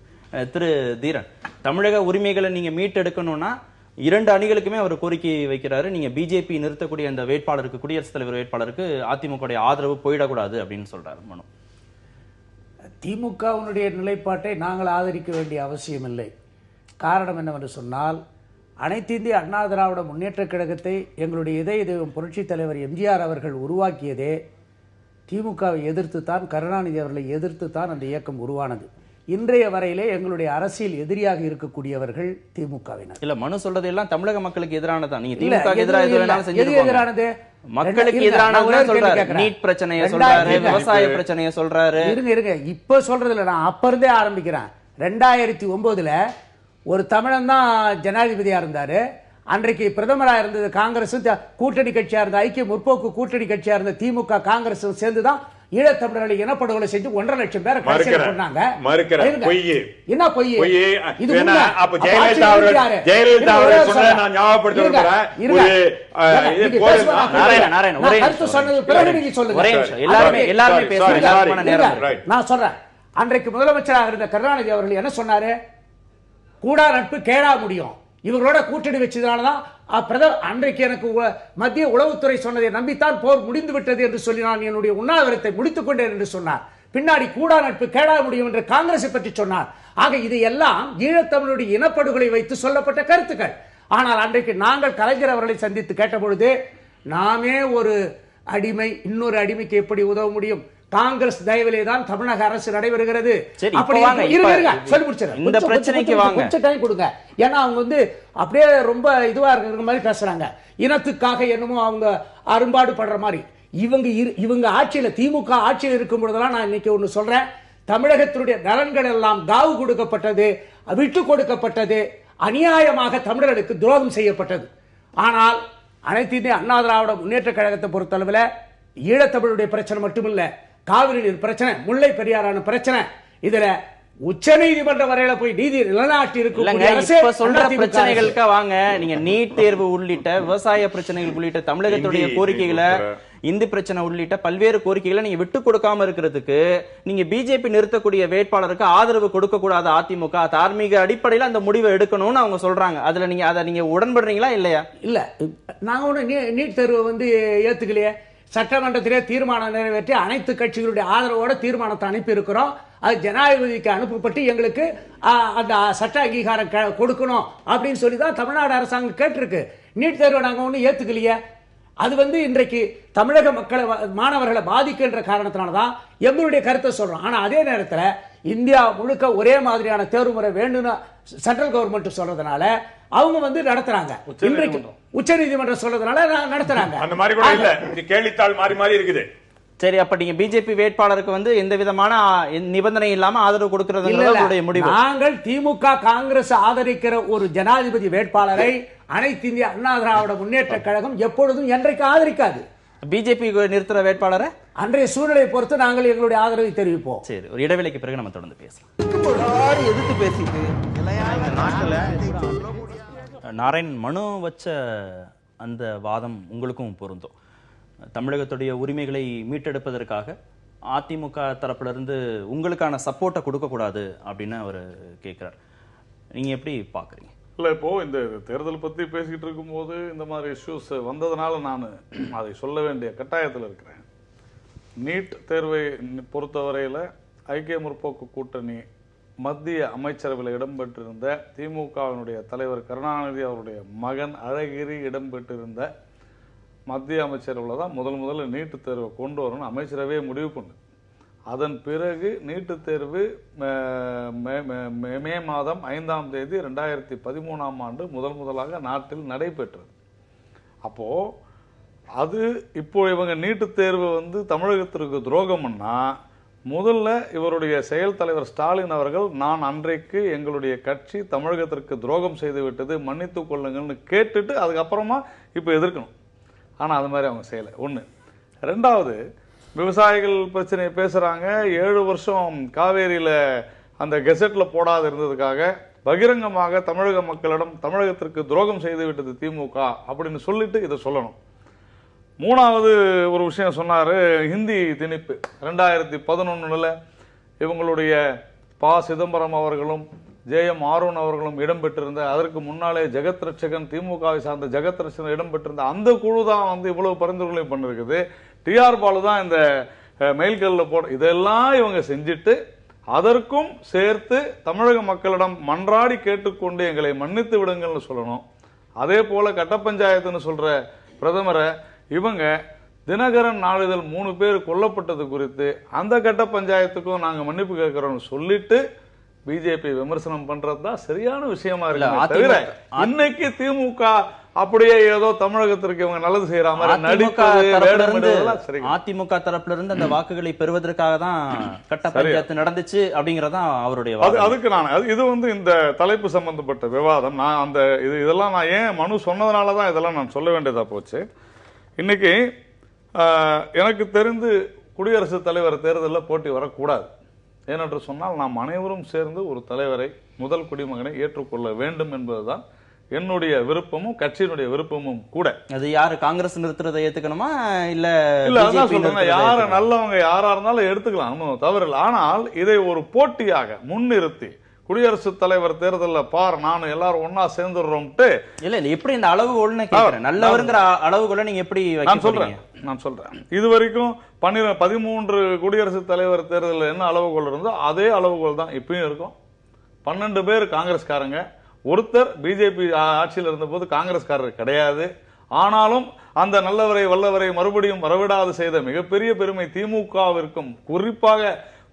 திரு தீரன், தமிழக உரிமைகளை நீங்க மீட்டெடுக்கணும்னா 2 அணிகளுக்குமே அவர் கோரிக்கை வைக்கிறாரு. நீங்க பிஜேபி நிறுத்தக்கூடிய அந்த வேட்பாளருக்கு, குடியரசுத் தலைவர் வேட்பாளருக்கு அதிமுக ஆதரவு போயிடக்கூடாது அப்படின்னு சொல்றாரு மனு. திமுகவினுடைய நிலைப்பாட்டை நாங்கள் ஆதரிக்க வேண்டிய அவசியம் இல்லை. காரணம் என்னவென்று சொன்னால், அனைத்து இந்திய அண்ணா திராவிட முன்னேற்ற கழகத்தை எங்களுடைய இதய தெய்வம் புரட்சித் தலைவர் எம்ஜிஆர் அவர்கள் உருவாக்கியதே திமுகவை எதிர்த்து தான், கருணாநிதி அவர்களை எதிர்த்து தான் அந்த இயக்கம் உருவானது. இன்றைய வரையிலே எங்களுடைய அரசியல் எதிரியாக இருக்கக்கூடியவர்கள் திமுகவினர். இல்ல, மனு சொல்றது எல்லாம் தமிழக மக்களுக்கு எதிரானதான். நீங்க திமுக எதிரானது மக்களுக்கு எதிரானது சொல்றாரு. நீட் பிரச்சனையை சொல்றாரு, விவசாய பிரச்சனையை சொல்றாரு. இருங்க இப்ப சொல்றது இல்ல, நான் அப்ப இருந்தே ஆரம்பிக்கிறேன். 2009 ஒரு தமிழன் தான் ஜனாதிபதியா இருந்தாரு. அன்றைக்கு பிரதமராக இருந்தது காங்கிரஸ், கூட்டணி கட்சியா இருந்த ஐக்கிய முற்போக்கு கூட்டணி கட்சியா இருந்த திமுக காங்கிரஸ் சேர்ந்துதான் ஈழத்தமிழர்களை இனப்படுகொலை செஞ்சு 1.5 லட்சம் பேரை கடைசியில் கொண்டாங்க. என்ன பொய்? இது ஜெயலலிதா அவர்கள் சொன்னதை நான் ஞாபகப்படுத்த கருத்து சொன்னது பிறகு நீங்க சொல்லுங்க. நான் சொல்றேன், அன்றைக்கு முதலமைச்சராக இருந்த கருணாநிதி அவர்கள் என்ன சொன்னாரு? கூடா நட்பு கேடா முடியும், இவர்களோட கூட்டணி வச்சதுனாலதான் அன்றைக்கு எனக்கு மத்திய உளவுத்துறை சொன்னதை நம்பித்தான் போர் முடிந்து விட்டது என்று சொல்லி நான் என்னுடைய உண்ணாவிரத்தை முடித்துக் கொண்டேன் என்று சொன்னார். பின்னாடி கூடா நட்பு கேடா முடியும் என்று காங்கிரஸை பற்றி சொன்னார். ஆக இது எல்லாம் ஈழத்தமிழுடைய இனப்படுகொலை வைத்து சொல்லப்பட்ட கருத்துக்கள். ஆனால் அன்றைக்கு நாங்கள் கலைஞர் அவர்களை சந்தித்து கேட்டபொழுது, நாமே ஒரு அடிமை இன்னொரு அடிமைக்கு எப்படி உதவ முடியும்? காங்கிரஸ் தயவிலே தான் தமிழக அரசு நடைபெறுகிறது. இந்த பிரச்சனைக்கு வாங்க, கொஞ்சம் டைம் கொடுங்க. ஏன்னா அவங்க வந்து அப்படியே ரொம்ப இதுவா இருக்கிற மாதிரி பேசுறாங்க. இனத்துக்காக என்னமோ அவங்க அரும்பாடு படுற மாதிரி. இவங்க ஆட்சியில, திமுக ஆட்சியில் இருக்கும் பொழுதெல்லாம் நான் இன்னைக்கு ஒண்ணு சொல்றேன், தமிழகத்தினுடைய நலன்கள் எல்லாம் காவு கொடுக்கப்பட்டது, விட்டு கொடுக்கப்பட்டது, அநியாயமாக தமிழர்களுக்கு துரோகம் செய்யப்பட்டது. ஆனால் அனைத்து இந்திய அண்ணா திராவிட முன்னேற்ற கழகத்தை பொறுத்தளவில் ஈழத்தமிழுடைய பிரச்சனை மட்டுமில்ல, காவிரி நீர் பிரச்சனை, முல்லை பெரியாறான பிரச்சனை, இதுல உச்ச நீதிமன்ற வரையில போய் நீதி நிலைநாட்டி சொல்ற பிரச்சனைகளுக்கு வாங்க. நீங்க நீட் தேர்வு உள்ளிட்ட விவசாய பிரச்சனைகள் உள்ளிட்ட தமிழகத்துடைய கோரிக்கைகளை, இந்தி பிரச்சனை உள்ளிட்ட பல்வேறு கோரிக்கைகளை நீங்க விட்டு கொடுக்காம இருக்கிறதுக்கு நீங்க பிஜேபி நிறுத்தக்கூடிய வேட்பாளருக்கு ஆதரவு கொடுக்க கூடாது. அதிமுக தார்மீக அடிப்படையில் அந்த முடிவை எடுக்கணும்னு அவங்க சொல்றாங்க. அதுல நீங்க அதை நீங்க உடன்படுறீங்களா இல்லையா? இல்ல, நாங்க ஒண்ணு நீட் தேர்வு வந்து ஏத்துக்கலையே. சட்டமன்றத்திலே தீர்மானம் நிறைவேற்றி அனைத்து கட்சிகளுடைய ஆதரவோட தீர்மானத்தை அனுப்பி இருக்கிறோம். அது ஜனாதிபதிக்கு அனுப்பப்பட்டு எங்களுக்கு அந்த சட்ட அங்கீகாரம் கொடுக்கணும் அப்படின்னு சொல்லி தான் தமிழ்நாடு அரசாங்கம் கேட்டிருக்கு. நீட் தேர்வை நாங்க ஒன்றும் ஏத்துக்கலையே. அது வந்து இன்றைக்கு தமிழக மக்களை, மாணவர்களை பாதிக்கின்ற காரணத்தினால்தான் எங்களுடைய கருத்தை சொல்றோம். ஆனா அதே நேரத்தில் இந்தியா முழுக்க ஒரே மாதிரியான தேர்வு முறை வேண்டும்னு சென்ட்ரல் கவர்மெண்ட் சொல்றதுனால அவங்க வந்து நடத்துறாங்க. உச்ச நீதிமன்றம் சொல்றதுனால நடத்துறாங்க. அந்த மாதிரி கூட இல்ல, கேள்வித்தாள் மாறி மாறி இருக்குது. சரி, அப்ப நீங்க பிஜேபி வேட்பாளருக்கு வந்து எந்த விதமான நிபந்தனை இல்லாம ஆதரவு கொடுக்கிறது முடிவு. நாங்கள் திமுக காங்கிரஸ் ஆதரிக்கிற ஒரு ஜனாதிபதி வேட்பாளரை அனைத்து இந்திய அண்ணா திராவிட முன்னேற்ற கழகம் எப்பொழுதும் என்றைக்கு ஆதரிக்காது. பிஜேபி நிறுத்துற வேட்பாளரை அன்றைய சூழ்நிலையை பொறுத்து நாங்கள் எங்களுடைய ஆதரவை தெரிவிப்போம். சரி, ஒரு இடைவேளைக்கு பிறகு நம்ம தொடர்ந்து பேசலாம். நாராயண், மனு வச்ச அந்த வாதம் உங்களுக்கும் பொருந்தும். தமிழகத்துடைய உரிமைகளை மீட்டெடுப்பதற்காக அதிமுக தரப்பிலிருந்து உங்களுக்கான சப்போர்ட்டை கொடுக்க கூடாது அப்படின்னு அவர் கேட்கிறார். நீங்க எப்படி பாக்குறீங்க? இல்லை, இப்போ இந்த தேர்தல் பற்றி பேசிக்கிட்டு இருக்கும்போது இந்த மாதிரி இஷ்யூஸ் வந்ததுனால நான் அதை சொல்ல வேண்டிய கட்டாயத்தில் இருக்கிறேன். நீட் தேர்வை பொறுத்தவரையில் ஐக்கிய முற்போக்கு கூட்டணி மத்திய அமைச்சரவையில் இடம்பெற்றிருந்த திமுகவினுடைய தலைவர் கருணாநிதி அவருடைய மகன் அழகிரி இடம்பெற்றிருந்த மத்திய அமைச்சரவையில் தான் முதல்ல நீட்டு தேர்வை கொண்டு வரணும்னு அமைச்சரவையே முடிவு பண்ணு. அதன் பிறகு நீட்டு தேர்வு மே மாதம் 5ஆம் தேதி 2013ஆம் ஆண்டு முதலாக நாட்டில் நடைபெற்றது. அப்போ அது இப்போ இவங்க நீட்டு தேர்வு வந்து தமிழகத்திற்கு துரோகம்னா, முதல்ல இவருடைய செயல் தலைவர் ஸ்டாலின் அவர்கள், நான் அன்றைக்கு எங்களுடைய கட்சி தமிழகத்திற்கு துரோகம் செய்து விட்டது, மன்னித்துக் கொள்ளுங்கள்னு கேட்டுட்டு அதுக்கப்புறமா இப்போ எதிர்க்கணும். ஆனால் அது மாதிரி அவங்க செய்யலை. ஒன்று. ரெண்டாவது, விவசாயிகள் பிரச்சனையை பேசுகிறாங்க. 7 வருஷம் காவேரியில் அந்த கெசட்டில் போடாது இருந்ததுக்காக பகிரங்கமாக தமிழக மக்களிடம் தமிழகத்திற்கு துரோகம் செய்து விட்டது திமுக அப்படின்னு சொல்லிட்டு இதை சொல்லணும். மூணாவது ஒரு விஷயம் சொன்னார், ஹிந்தி திணிப்பு. 2011 இவங்களுடைய ப. சிதம்பரம் அவர்களும் ஜே.எம். ஆரோன் அவர்களும் இடம்பெற்றிருந்த, அதற்கு முன்னாலே ஜெகத் ரட்சகன், திமுகவை சார்ந்த ஜெகத் ரட்சகன் இடம்பெற்றிருந்த அந்த குழு தான் வந்து இவ்வளவு பரிந்துரைகளையும் பண்ணிருக்குது. டிஆர் பாலு தான் இந்த மெயில்களில் போட, இதெல்லாம் இவங்க செஞ்சுட்டு அதற்கும் சேர்த்து தமிழக மக்களிடம் மன்றாடி கேட்டுக்கொண்டு எங்களை மன்னித்து விடுங்கள்னு சொல்லணும். அதே போல கட்ட பஞ்சாயத்துன்னு சொல்ற பிரதமரை இவங்க தினகரன் நாளிதழ் 3 பேர் கொல்லப்பட்டது குறித்து அந்த கட்ட பஞ்சாயத்துக்கும் நாங்க மன்னிப்பு கேட்கிறோம்னு சொல்லிட்டு பிஜேபி விமர்சனம் பண்றதுதான் சரியான விஷயமா இருக்கு. தவிர இன்னைக்கு திமுக அப்படியே ஏதோ தமிழகத்திற்கு இவங்க நல்லது செய்யற மாதிரி நடிப்பது, வேடமிடுவதெல்லாம் சரி. அதிமுக தரப்புல இருந்து அந்த வாக்குகளை பெறுவதற்காக தான் கட்ட பஞ்சாயத்து நடந்துச்சு அப்படிங்கறதான் அவருடைய வாதம். அதுக்கு நான் இது இந்த தலைப்பு சம்பந்தப்பட்ட விவாதம். நான் அந்த இதெல்லாம் நான் ஏன் மனு சொன்னதுனாலதான் இதெல்லாம் நான் சொல்ல வேண்டியதா போச்சு. இன்னைக்கு எனக்கு தெரிந்து குடியரசுத் தலைவர் தேர்தலில் போட்டி வரக்கூடாது. ஏனென்று சொன்னால் நாம் அனைவரும் சேர்ந்து ஒரு தலைவரை, முதல் குடிமகனை ஏற்றுக்கொள்ள வேண்டும் என்பதுதான் என்னுடைய விருப்பமும் கட்சியினுடைய விருப்பமும் கூட. அது யாரு காங்கிரஸ் நிறுத்துறதை ஏத்துக்கணுமா இல்ல அதான் சொல்றேன், யார நல்லவங்க யாரா இருந்தாலும் எடுத்துக்கலாம், தவறில்லை. ஆனால் இதை ஒரு போட்டியாக முன்னிறுத்தி குடியரசுத் தலைவர் தேர்தலில் பார் நான் எல்லாரும் ஒன்னா சேர்ந்துடுறோம்ட்டு இல்ல எப்படி இந்த அளவுகோல்னு கேக்குறேன். நல்லவருங்கிற அளவுகோலை நீங்க எப்படி நான் சொல்றேன். இது வரைக்கும் 13 குடியரசுத் தலைவர் தேர்தலில் என்ன அளவுகோல் இருந்தோ அதே அளவுகோல் தான் இப்பயும் இருக்கும். 12 பேர் காங்கிரஸ்காரங்க, ஒருத்தர் பிஜேபி ஆட்சியில் இருந்த போது காங்கிரஸ்காரர் கிடையாது. ஆனாலும் அந்த நல்லவரை வல்லவரை மறுபடியும் வரவிடாது செய்த மிகப்பெரிய பெருமை திமுகவிற்கும், குறிப்பாக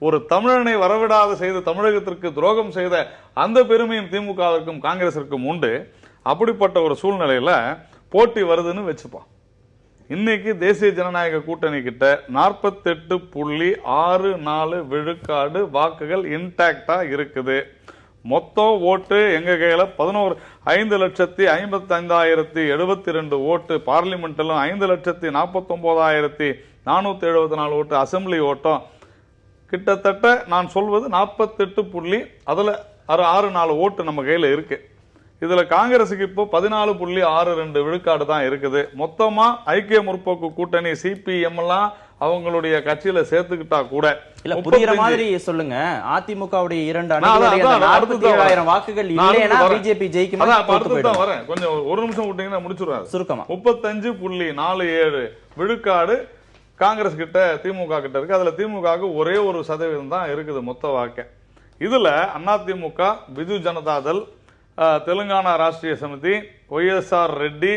ஒரு தமிழனை வரவிடாது செய்து தமிழகத்திற்கு துரோகம் செய்த அந்த பெருமையும் திமுகவிற்கும் காங்கிரசிற்கும் உண்டு. அப்படிப்பட்ட ஒரு சூழ்நிலையில போட்டி வருதுன்னு வச்சுப்போம். இன்னைக்கு தேசிய ஜனநாயக கூட்டணி கிட்ட 48.64 விழுக்காடு வாக்குகள் இன்டாக்டா இருக்குது. மொத்தம் ஓட்டு எங்க கையில 5,55,072 ஓட்டு, பார்லிமெண்ட்லும் 5,49,474 ஓட்டு, அசம்பிளி ஓட்டம் கிட்டத்தட்ட நான் சொல்வது 48.64 ஓட்டு நம்ம கையில இருக்கு. இதுல காங்கிரசுக்கு இப்போ 14.62 விழுக்காடு தான் இருக்குது. மொத்தமா ஐக்கிய முற்போக்கு கூட்டணி சிபிஎம் எல்லாம் அவங்களுடைய கட்சியில சேர்த்துக்கிட்டா கூட இல்ல புரியுற மாதிரி சொல்லுங்க. அதிமுகவுடைய 2 அணிகளுடைய 47,000 வாக்குகள் இல்லைனா பிஜேபி ஜெயிக்குமா? வரேன், கொஞ்சம் ஒரு நிமிஷம் விட்டீங்கன்னா முடிச்சுடுறாரு. சுருக்கமா 35.47 விழுக்காடு காங்கிரஸ் கிட்ட திமுக கிட்ட இருக்கு. அதுல திமுகவுக்கு ஒரே 1% தான் இருக்குது மொத்த வாக்கு. இதுல AIADMK, Biju Janata Dal, Telangana Rashtriya Samithi, YSR Reddy,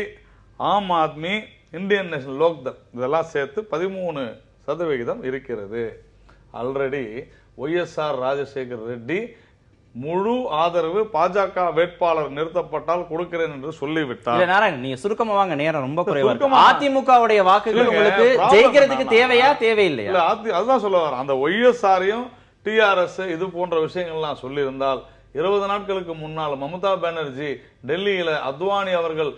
Aam Aadmi, Indian national Lokdal இதெல்லாம் சேர்த்து 13% இருக்கிறது. ஆல்ரெடி ஒய்எஸ்ஆர் ராஜசேகர் ரெட்டி முழு ஆதரவு பாஜக வேட்பாளர் நிறுத்தப்பட்டால் கொடுக்கிறேன் என்று சொல்லிவிட்டார். நாராயணன், நீங்க சுருக்கமா வாங்க, நேரம் ரொம்ப குறைவா இருக்கு. அதிமுகவுடைய வாக்குகள் உங்களுக்கு ஜெயிக்கிறதுக்கு தேவையா தேவையில்லையா? அதுதான் சொல்ல வர. அந்த ஒய்எஸ்ஆரையும் டிஆர்எஸ் இது போன்ற விஷயங்கள்லாம் சொல்லி இருந்தால் 20 நாட்களுக்கு முன்னால் மம்தா பானர்ஜி டெல்லியில அத்வானி அவர்கள்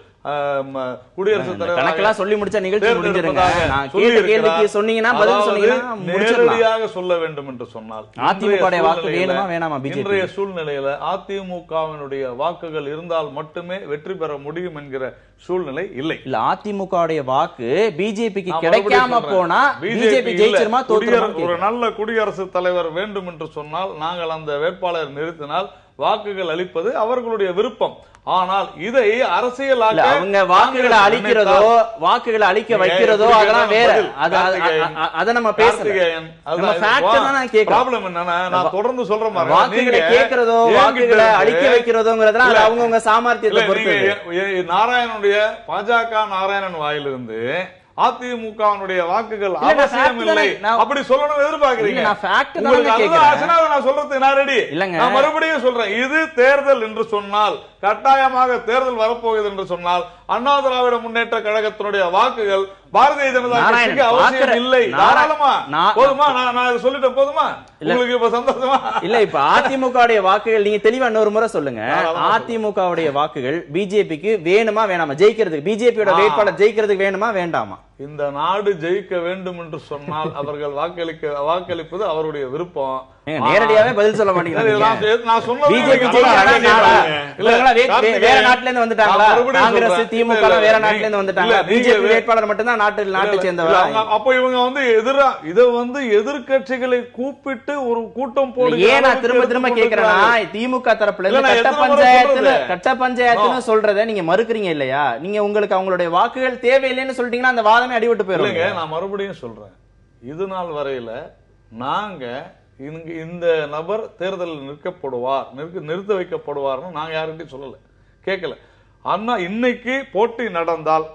குடியரசுத் தலைவர் சொல்லி முடிச்ச நிகழ்ச்சி நேரடியாக சொல்ல வேண்டும் என்று சொன்னால் இன்றைய சூழ்நிலையில அதிமுகவினுடைய வாக்குகள் இருந்தால் மட்டுமே வெற்றி பெற முடியும் என்கிற சூழ்நிலை இல்லை. இல்ல அதிமுகவுடைய வாக்கு பிஜேபிக்கு கிடைக்காம போனா பிஜேபி ஜெயிச்சிருமா தோத்துருமா? ஒரு நல்ல குடியரசுத் தலைவர் வேண்டும் என்று சொன்னால் நாங்கள் அந்த வேட்பாளர் நிறுத்தினால் வாக்குகள் அளிப்பது அவர்களுடைய விருப்பம். ஆனால் இதை அரசியலாக அவங்க வாக்குகளை அளிக்கிறதோ வாக்குகளை அளிக்க வைக்கிறதோ அதெல்லாம் வேற. அத நம்ம பேசுறோம். ப்ராப்ளம் என்னன்னா நான் தொடர்ந்து சொல்ற மாதிரி வாக்குகளை கேட்கிறதோ வாக்குகளை அளிக்க வைக்கிறதோங்கிறதுனால அவங்கவுங்க சாமர்த்தியத்தை பொறுத்து. நாராயணனுடைய பாஜக நாராயணன் வாயிலிருந்து அதிமுகவுடைய வாக்குகள் அவசியம் இல்லை அப்படி சொல்லணும் எதிர்பார்க்கிறீங்க. நான் சொல்றது நான் ரெடி. நான் மறுபடியும் சொல்றேன், இது தேர்தல் என்று சொன்னால், கட்டாயமாக தேர்தல் வரப்போகுது என்று சொன்னால் அண்ணா திராவிட முன்னேற்ற கழகத்தினுடைய வாக்குகள் பாரதிய ஜனதா கட்சிக்கு அவசியம் இல்லை. தாராளமா போதுமா? நான் சொல்லிட்டேன் போதுமா? உங்களுக்கு இப்ப சந்தோஷமா இல்ல? இப்ப அதிமுகவுடைய வாக்குகள் நீங்க தெளிவா இன்னொரு முறை சொல்லுங்க. அதிமுகவுடைய வாக்குகள் பிஜேபிக்கு வேணுமா வேணாமா? ஜெயிக்கிறதுக்கு பிஜேபியோட வேட்பாளர் ஜெயிக்கிறதுக்கு வேணுமா வேண்டாமா? இந்த நாடு ஜெயிக்க வேண்டும் என்று சொன்னால் அவர்கள் வாக்களிப்பது அவருடைய விருப்பம். நேரடியாவே பதில் சொல்ல மாட்டேங்கிறாங்க. வேற நாட்டுல இருந்து வந்துட்டாங்களா? காங்கிரஸ் திமுக வேற நாட்டுல இருந்து வந்துட்டாங்களா? பிஜேபி வேட்பாளர் மட்டும் தான் நாட்டை சேர்ந்தவங்க. அப்ப இவங்க இதை எதிர்கட்சிகளை கூப்பிட்டு ஒரு கூட்டம் போடு. ஏன் நான் திரும்ப கேக்குறேன்னா, திமுக தரப்புல இருந்து கட்ட பஞ்சாயத்துன்னு சொல்றத நீங்க மறுக்கிறீங்க இல்லையா? நீங்க உங்களுக்கு அவங்களுடைய வாக்குகள் தேவையில்லைன்னு சொல்லிட்டீங்கன்னா அந்த வாதமே அடிபட்டு போயிருங்க. நான் மறுபடியும் சொல்றேன், இது நாள் வரையில நாங்க இந்த நபர் தேர்தலில் நிறுத்த வைக்கப்படுவார்னு நாங்க யாருக்கிட்டையும் சொல்லல, கேட்கல. ஆனா இன்னைக்கு போட்டி நடந்தால்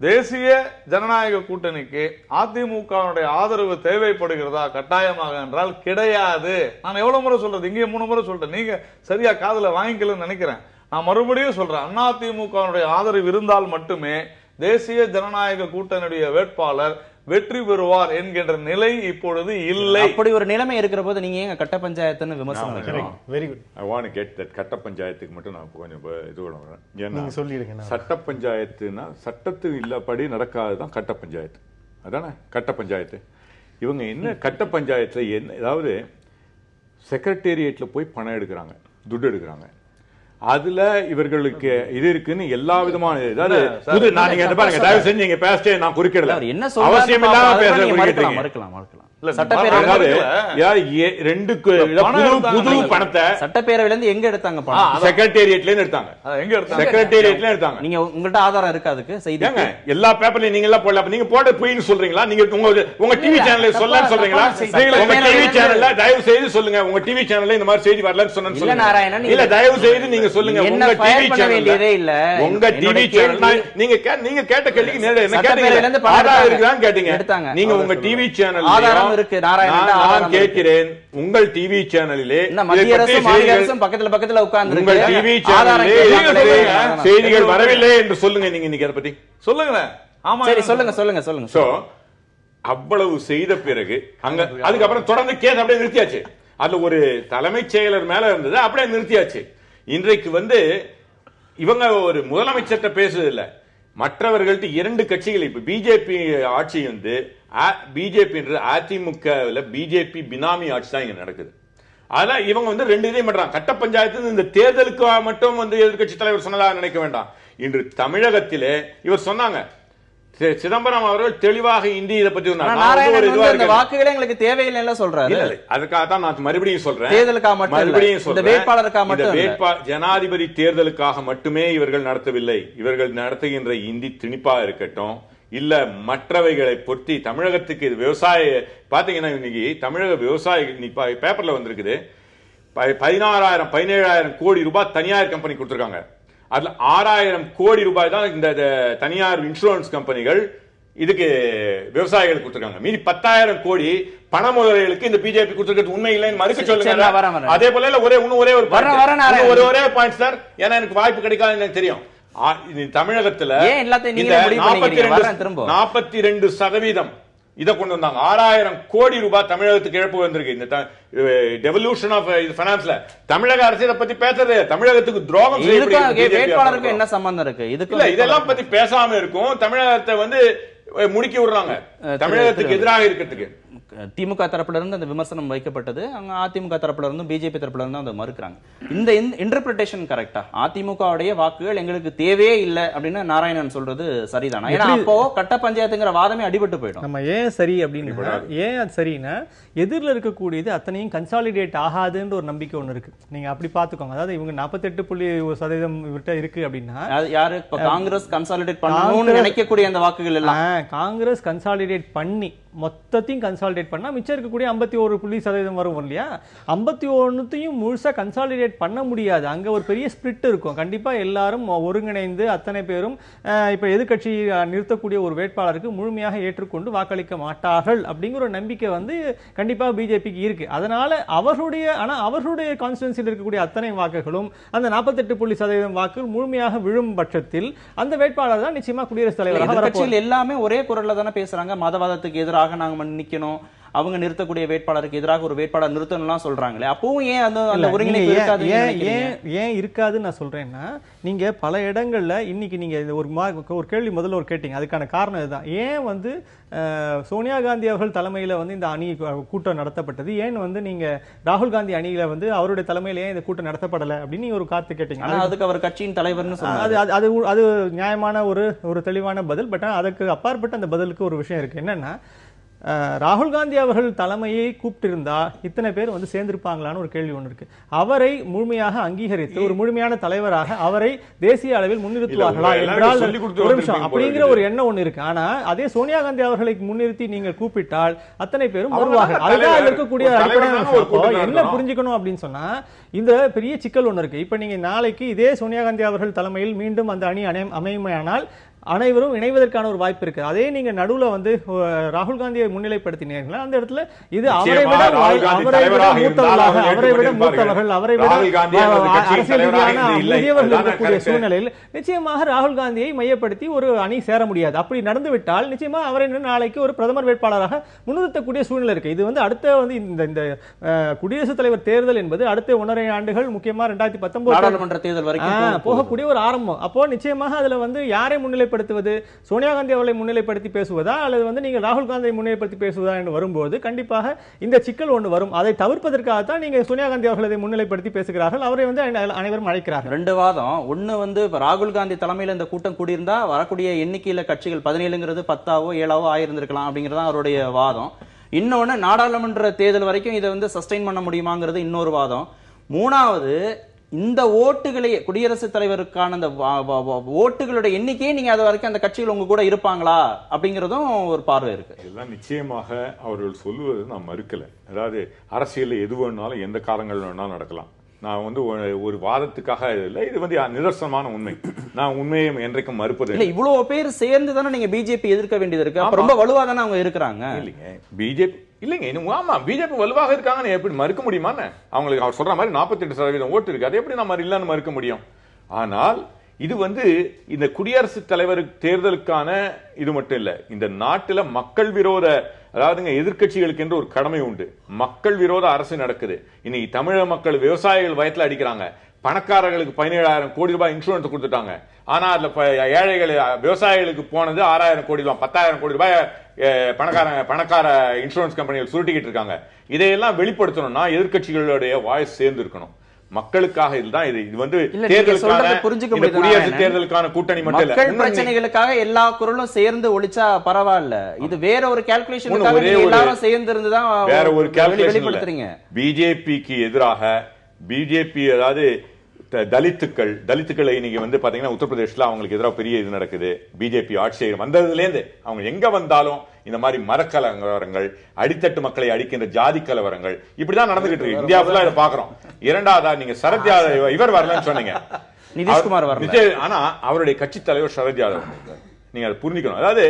தேசிய ஜனநாயக கூட்டணிக்கு அதிமுகவுடைய ஆதரவு தேவைப்படுகிறதா கட்டாயமாக என்றால் கிடையாது. நான் எவ்வளவு முறை சொல்றது, இங்கே 3 முறை சொல்றேன், நீங்க சரியா காதுல வாங்கிக்கலன்னு நினைக்கிறேன். நான் மறுபடியும் சொல்றேன், அதிமுகவுடைய ஆதரவு இருந்தால் மட்டுமே தேசிய ஜனநாயக கூட்டணியுடைய வேட்பாளர் வெற்றி பெறுவார் என்கின்ற நிலை இப்பொழுது இல்லை. அப்படி ஒரு நிலைமை இருக்கிற போது நீங்க ஏங்க கட்ட பஞ்சாயத்துன்னு விமர்சனம் வைக்கிறீங்க? Very good. I want to get that. கட்ட பஞ்சாயத்துக்கு மட்டும் நான் கொஞ்சம் இது பண்ணுறேன். ஏன்னா நீங்க சொல்லிடுங்க. சட்ட பஞ்சாயத்துனா சட்டத்து இல்லப்படி நடக்காதுதான் கட்ட பஞ்சாயத்து. அதானே கட்ட பஞ்சாயத்து. இவங்க என்ன கட்ட பஞ்சாயத்துல என்ன, அதாவது செக்ரட்டேரியட்ல போய் பணம் எடுக்கிறாங்க, துட்டு எடுக்கிறாங்க. அதுல இவர்களுக்கு இது இருக்குன்னு எல்லா விதமான, அதாவது நான் நீங்க பாருங்க, தயவு செஞ்சு நீங்க பேசிட்டே நான் குறுக்கிடல, என்ன அவசியம் இல்லாம பேச மறுக்கலாம். புது பணத்தை சட்டப்பேரவையில இருந்து எங்க எடுத்தாங்க? செக்ரட்டேரியட்ல இருந்து எடுத்தாங்க. எங்க எடுத்தாங்க? செக்ரட்டேரியட்ல எடுத்தாங்க. நீங்க உங்கள்ட்ட ஆதாரம் இருக்கு அதுக்கு? செய்திங்க எல்லா பேப்பர்லயும் நீங்க எல்லாம் போடல. நீங்க போட போயின்னு சொல்றீங்களா? நீங்க உங்க டிவி சேனல்ல சொல்லன்னு சொல்றீங்களா? உங்க டிவி சேனல்ல தயவு செய்து சொல்லுங்க, உங்க டிவி சேனல்ல இந்த மாதிரி செய்தி வரலன்னு சொன்னேன்னு சொல்லுங்க. நாராயணன், இல்ல தயவு செய்து நீங்க சொல்லுங்க, உங்க டிவி சேனல்ல இல்ல, உங்க டிவி சேனல் நீங்க கேட்ட கேள்விக்கு நேரா என்ன கேட்டீங்க? ஆதாரம் இருக்குதான்னு கேட்டீங்க. நீங்க உங்க டிவி சேனல்ல ஆதாரம் இருக்கு நாராயணன்? நான் கேட்கிறேன், உங்கள் டிவி சேனலிலே மத்திய அரசும் மாநில அரசும் பக்கத்துல பக்கத்துல உட்கார்ந்து உங்கள் டிவி சேனலிலே செய்திகள் வரவில்லை என்று சொல்லுங்க. நீங்க இன்னைக்கு அதை பத்தி சொல்லுங்க. ஆமா சரி, சொல்லுங்க. சோ அவ்வளவு செய்த பிறகு அங்க அதுக்கப்புறம் தொடர்ந்து கேஸ் அப்படியே நிறுத்தியாச்சு. அதுல ஒரு தலைமைச் செயலர் மேல இருந்தது, அப்படியே நிறுத்தியாச்சு. இன்றைக்கு இவங்க ஒரு முதலமைச்சர்கிட்ட பேசுறது இல்ல, மற்றவர்கள்ட்ட இரண்டு கட்சிகள். இப்ப பிஜேபி ஆட்சி பிஜேபி அதிமுக பிஜேபி பினாமி ஆட்சி தான் இங்க நடக்குது. அதெல்லாம் இவங்க ரெண்டு இதையும் பண்றாங்க. கட்ட பஞ்சாயத்து இந்த தேர்தலுக்கு மட்டும் எதிர்கட்சி தலைவர் சொன்னதாக நினைக்க வேண்டாம். இன்று தமிழகத்திலே இவர் சொன்னாங்க, சிதம்பரம் அவர்கள் தெளிவாக இந்தி இதை பத்தி வாக்குகளே எங்களுக்கு தேவையில்லை சொல்றாரு. அதுக்காகத்தான் நான் மறுபடியும் சொல்றேன், மறுபடியும் சொல்றேன், வேட்பாளருக்காக ஜனாதிபதி தேர்தலுக்காக மட்டுமே இவர்கள் நடத்தவில்லை. இவர்கள் நடத்துகின்ற இந்தி திணிப்பாக இருக்கட்டும், இல்ல மற்றவைகளை பொருத்தி தமிழகத்துக்கு இது விவசாய பாத்தீங்கன்னா, இன்னைக்கு தமிழக விவசாயிகள் பேப்பர்ல வந்திருக்குது, 17,000 கோடி ரூபாய் தனியார் கம்பெனி கொடுத்திருக்காங்க. அதுல 6,000 கோடி ரூபாய் தான் இந்த தனியார் இன்சூரன்ஸ் கம்பெனிகள் இதுக்கு விவசாயிகளுக்கு கொடுத்திருக்காங்க. மீதி 10,000 கோடி பண முதலைகளுக்கு இந்த பிஜேபி கொடுத்திருக்கிறது உண்மை இல்லைன்னு மறுக்க சொல்லுங்க. அதே போல ஒரே ஒரு பாயிண்ட் சார், ஏன்னா எனக்கு வாய்ப்பு கிடைக்காதுன்னு எனக்கு தெரியும். தமிழகத்துல 42% இதை கொண்டு வந்தாங்க. 6,000 கோடி ரூபாய் தமிழகத்துக்கு இழப்பு வந்திருக்கு. இந்த டெவல்யூஷன் ஆஃப் ஃபைனான்ஸ்ல தமிழக அரசு இதை பத்தி பேசுறது, தமிழகத்துக்கு துரோகம் வேட்பாளருக்கு என்ன சம்பந்தம் இருக்கு? இதுக்கு இதெல்லாம் பத்தி பேசாம இருக்கும். தமிழகத்தை முடுக்கி விடுறாங்க தமிழகத்துக்கு எதிராக இருக்கிறதுக்கு. திமுக தரப்புல இருந்து அந்த விமர்சனம் வைக்கப்பட்டது, அங்க அதிமுக தரப்புல இருந்தும் பிஜேபி தரப்புல இருந்தும் அதை மறுக்கிறாங்க. இந்த இன்டர்பிரிட்டேஷன் கரெக்டா? அதிமுகவுடைய வாக்குகள் எங்களுக்கு தேவையே இல்லை அப்படின்னு நாராயணன் சொல்றது சரிதானா? ஏன்னா அப்போ கட்ட பஞ்சாயத்துங்கிற வாதமே அடிபட்டு போயிடும். நம்ம ஏன் சரி அப்படின்னு, ஏன் அது சரின்னா எதிரில் இருக்கக்கூடியது அத்தனையும் கன்சாலிடேட் ஆகாதுன்ற ஒரு நம்பிக்கை ஒண்ணு இருக்கு. நீங்க அப்படி பாத்துக்கோங்க. அதாவது இவங்க 48% இருக்கு அப்படின்னா, யாரு காங்கிரஸ் கன்சாலிடேட் பண்ணணும்னு நினைக்கக்கூடிய அந்த வாக்குகள் எல்லாம் காங்கிரஸ் கன்சாலிடேட் பண்ணி மொத்தத்தையும் கன்சாலிடேட் பண்ணா மிச்சம் இருக்கக்கூடிய 51% வரும் இல்லையா? 51 முழுசா கன்சாலிடேட் பண்ண முடியாது. அங்க ஒரு பெரிய ஸ்பிளிட் இருக்கும். கண்டிப்பா எல்லாரும் ஒருங்கிணைந்து அத்தனை பேரும் இப்ப எதிர்கட்சி நிறுத்தக்கூடிய ஒரு வேட்பாளருக்கு முழுமையாக ஏற்றுக்கொண்டு வாக்களிக்க மாட்டார்கள் அப்படிங்கிற ஒரு நம்பிக்கை கண்டிப்பா பிஜேபிக்கு இருக்கு. அதனால அவர்களுடைய கான்ஸ்டிட்யூன்சியில் இருக்கக்கூடிய அத்தனை வாக்குகளும் அந்த 48% வாக்குகள் முழுமையாக விழும் பட்சத்தில் அந்த வேட்பாளர் தான் நிச்சயமா குடியரசுத் தலைவர். எல்லாமே ஒரே குரல்ல தானே பேசுறாங்க. மதவாதத்துக்கு எதிராக நாங்க நிக்கணும், அவங்க நிறுத்தக்கூடிய வேட்பாளருக்கு எதிராக ஒரு வேட்பாளர் நிறுத்தணும்லாம் சொல்றாங்களே, அப்பவும் ஏன் அந்த ஒருங்கிணைப்பு இருக்காது? ஏன் இருக்காதுன்னு நான் சொல்றேன்னா, நீங்க பல இடங்கள்ல இன்னைக்கு நீங்க ஒரு கேள்வி முதல்ல கேட்டீங்க, அதுக்கான காரணம் இதுதான். ஏன் சோனியா காந்தி அவர்கள் தலைமையில இந்த அணி கூட்டம் நடத்தப்பட்டது, ஏன் நீங்க ராகுல் காந்தி அணியில அவருடைய தலைமையில ஏன் இந்த கூட்டம் நடத்தப்படல அப்படின்னு நீங்க ஒரு காத்து கேட்டீங்க. அதுக்கு அவர் கட்சியின் தலைவர்னு சொன்னாரு. அது நியாயமான ஒரு தெளிவான பதில். பட் அதுக்கு அப்பாற்பட்ட அந்த பதிலுக்கு ஒரு விஷயம் இருக்கு. என்னன்னா, ராகுல் காந்தி அவர்கள் தலைமையை கூப்பிட்டிருந்தா இத்தனை பேர் சேர்ந்திருப்பாங்களான்னு ஒரு கேள்வி ஒன்று இருக்கு. அவரை முழுமையாக அங்கீகரித்து ஒரு முழுமையான தலைவராக அவரை தேசிய அளவில் முன்னிறுத்துவார்களா என்றால் ஒரு நிமிஷம் அப்படிங்கிற ஒரு எண்ணம் ஒண்ணு இருக்கு. ஆனா அதே சோனியா காந்தி அவர்களை முன்னிறுத்தி நீங்கள் கூப்பிட்டால் அத்தனை பேரும் வருவார்கள். அதுதான் இருக்கக்கூடிய அடிப்படையான என்ன புரிஞ்சுக்கணும் அப்படின்னு சொன்னா, இந்த பெரிய சிக்கல் ஒண்ணு இருக்கு. இப்ப நீங்க நாளைக்கு இதே சோனியா காந்தி அவர்கள் தலைமையில் மீண்டும் அந்த அணி அமையுமானால் அனைவரும் இணைவதற்கான ஒரு வாய்ப்பு இருக்கு. அதே நீங்க நடுவுல வந்து ராகுல் காந்தியை முன்னிலைப்படுத்தினீங்களா அந்த இடத்துல இது அவரை விட மூத்தவர்கள் அவரை விட அரசியல் ரீதியான முதியவர்கள் இருக்கக்கூடிய சூழ்நிலையில் நிச்சயமாக ராகுல் காந்தியை மையப்படுத்தி ஒரு அணி சேர முடியாது. அப்படி நடந்துவிட்டால் நிச்சயமா அவரை நாளைக்கு ஒரு பிரதமர் வேட்பாளராக முன்னிறுத்தக்கூடிய சூழ்நிலை இருக்கு. இது வந்து அடுத்த வந்து இந்த குடியரசுத் தலைவர் தேர்தல் என்பது அடுத்த 1.5 ஆண்டுகள் முக்கியமா 2019 நாடாளுமன்ற தேர்தல் வரைக்கும் போகக்கூடிய ஒரு ஆரம்பம். அப்போ நிச்சயமாக அதுல வந்து யாரை முன்னிலைப்படுத்துவது, சோனியா காந்தி அவர்களை முன்னிலைப்படுத்தி பேசுவதா அல்லது வந்து நீங்க ராகுல் காந்தியை முன்னிலைப்படுத்தி பேசுவதா என்று வரும்போது கண்டிப்பாக இந்த சிக்கல் ஒன்று வரும். அதை தவிர்ப்பதற்காகத்தான் நீங்க சோனியா காந்தி அவர்களை முன்னிலைப்படுத்தி பேசுகிறார்கள். அவரை வந்து அனைவரும் அழைக்கிறார்கள். 2 வாதம். ஒன்னு வந்து ராகுல் காந்தி தலைமையில் இந்த கூட்டம் கூடியிருந்தா வரக்கூடிய எண்ணிக்கையில கட்சிகள் 17ங்கிறது 10ஆவோ 7ஆவோ ஆயிருந்திருக்கலாம் அப்படிங்கறத அவருடைய வாதம். இன்னொன்னு நாடாளுமன்ற தேர்தல் வரைக்கும் இதை வந்து சஸ்டெயின் பண்ண முடியுமாங்கிறது இன்னொரு வாதம். மூணாவது, இந்த ஓட்டுகளை குடியரசுத் தலைவருக்கான அந்த ஓட்டுகளுடைய எண்ணிக்கையை நீங்க அது வரைக்கும் அந்த கட்சிகள் உங்க கூட இருப்பாங்களா அப்படிங்கறதும் ஒரு பார்வை இருக்கு. இதெல்லாம் நிச்சயமாக அவர்கள் சொல்லுவது நான் மறுக்கல. அதாவது அரசியல் எது வேணாலும் எந்த காலங்கள் வேணாலும் நடக்கலாம். நான் வந்து ஒரு வாதத்துக்காக இல்லை, இது வந்து நிதர்சனமான உண்மை. நான் உண்மையை என்றைக்கும் மறுப்பது இல்லை. இவ்வளவு பேர் சேர்ந்து தானே நீங்க பிஜேபி எதிர்க்க வேண்டியது இருக்கு. அப்ப ரொம்ப வலுவா தானே அவங்க இருக்கிறாங்க. இல்லைங்க பிஜேபி இல்லைங்க இன்னும் ஆமா பிஜேபி வலுவாக இருக்காங்கன்னு எப்படி மறுக்க முடியுமான்னு? அவங்களுக்கு அவர் சொல்ற மாதிரி 48% ஓட்டு இருக்கு. அது எப்படி நம்ம இல்லைன்னு மறுக்க முடியும்? ஆனால் இது வந்து இந்த குடியரசுத் தலைவர் தேர்தலுக்கான இது மட்டும் இல்ல, இந்த நாட்டில் மக்கள் விரோத, அதாவதுங்க எதிர்கட்சிகளுக்கு என்று ஒரு கடமை உண்டு. மக்கள் விரோத அரசு நடக்குது. இன்னைக்கு தமிழக மக்கள் விவசாயிகள் வயத்துல அடிக்கிறாங்க. பணக்காரர்களுக்கு 17,000 கோடி ரூபாய் இன்சூரன்ஸ் கொடுத்துட்டாங்க. ஆனா அதுல ஏழைகள் விவசாயிகளுக்கு போனது 6,000 கோடி ரூபாய், 10,000 கோடி ரூபாய் பணக்கார இன்சூரன்ஸ் கம்பெனிகள் சுருட்டிக்கிட்டு இருக்காங்க. இதையெல்லாம் வெளிப்படுத்தணும்னா எதிர்கட்சிகளுடைய வாய்ஸ் சேர்ந்து இருக்கணும். மக்களுக்காக இதுதான் இது வந்து தேர்தலுக்கான கூட்டணி மட்டும் இல்ல, மக்கள் பிரச்சனைகளுக்காக எல்லா குரலும் சேர்ந்து ஒழிச்சா பரவாயில்ல. இது வேற ஒரு கால்குலேஷனுக்காக எல்லாரும் சேர்ந்து இருந்துதான் வேற ஒரு கால்குலேஷன். பிஜேபிக்கு எதிராக பிஜேபி அதாவது தலித்துக்களை இன்னைக்கு வந்து பாத்தீங்கன்னா உத்தரப்பிரதேசல அவங்களுக்கு எதிராக பெரிய இது நடக்குது. பிஜேபி ஆட்சி வந்ததுல இருந்து அவங்க எங்க வந்தாலும் இந்த மாதிரி மரக்கலவரங்கள், அடித்தட்டு மக்களை அடிக்கின்ற ஜாதி கலவரங்கள் இப்படிதான் நடந்துகிட்டு இருக்கு. இந்தியா ஃபுல்லா இதை பாக்குறோம். இரண்டாவதா நீங்க சரத் யாதவ் இவர் வரலன்னு சொன்னீங்க, நிதிஷ்குமார் வரல. ஆனா அவருடைய கட்சி தலைவர் சரத் யாதவ், நீங்க அதை புரிஞ்சுக்கணும். அதாவது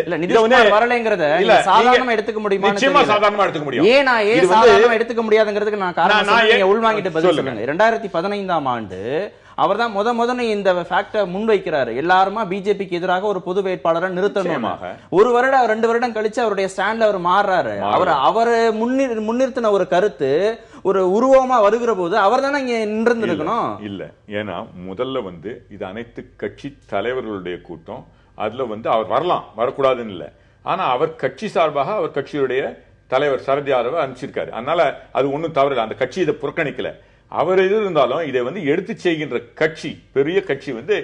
வரலைங்கிறத சாதாரணமா எடுத்துக்க முடியுமா? நிச்சயமா சாதாரணமா எடுத்துக்க முடியும். ஏன் சாதாரணமா எடுத்துக்க முடியாதுங்கிறதுக்கு நான் காரணம் உள்வாங்கிட்டு பதில் சொல்லுங்க. 2015ஆம் ஆண்டு அவர் தான் முதல்ல இந்த ஃபேக்டை முன்வைக்கிறாரு. எல்லாருமா பிஜேபிக்கு எதிராக ஒரு பொது வேட்பாளரை நிறுத்தணும். ஒரு வருடம் 2 வருடம் கழிச்சு அவருடைய ஸ்டாண்ட்ல அவர் மாறுறாரு. அவர் முன்னிறுத்தின ஒரு கருத்து ஒரு உருவமா வருகிற போது அவர் தானே இங்க நின்றிருக்கணும். இல்ல, ஏன்னா முதல்ல வந்து இது அனைத்து கட்சி தலைவர்களுடைய கூட்டம். அதுல வந்து அவர் வரலாம், வரக்கூடாதுன்னு இல்ல. ஆனா அவர் கட்சி சார்பாக அவர் கட்சியுடைய தலைவர் சரத் யாதவ் அனுப்பிச்சிருக்காரு. அதனால அது ஒன்னும் தவறில்லை. அந்த கட்சி இதை புறக்கணிக்கல. அவர் எது இருந்தாலும் இதை வந்து எடுத்து செய்கின்ற கட்சி, பெரிய கட்சி வந்து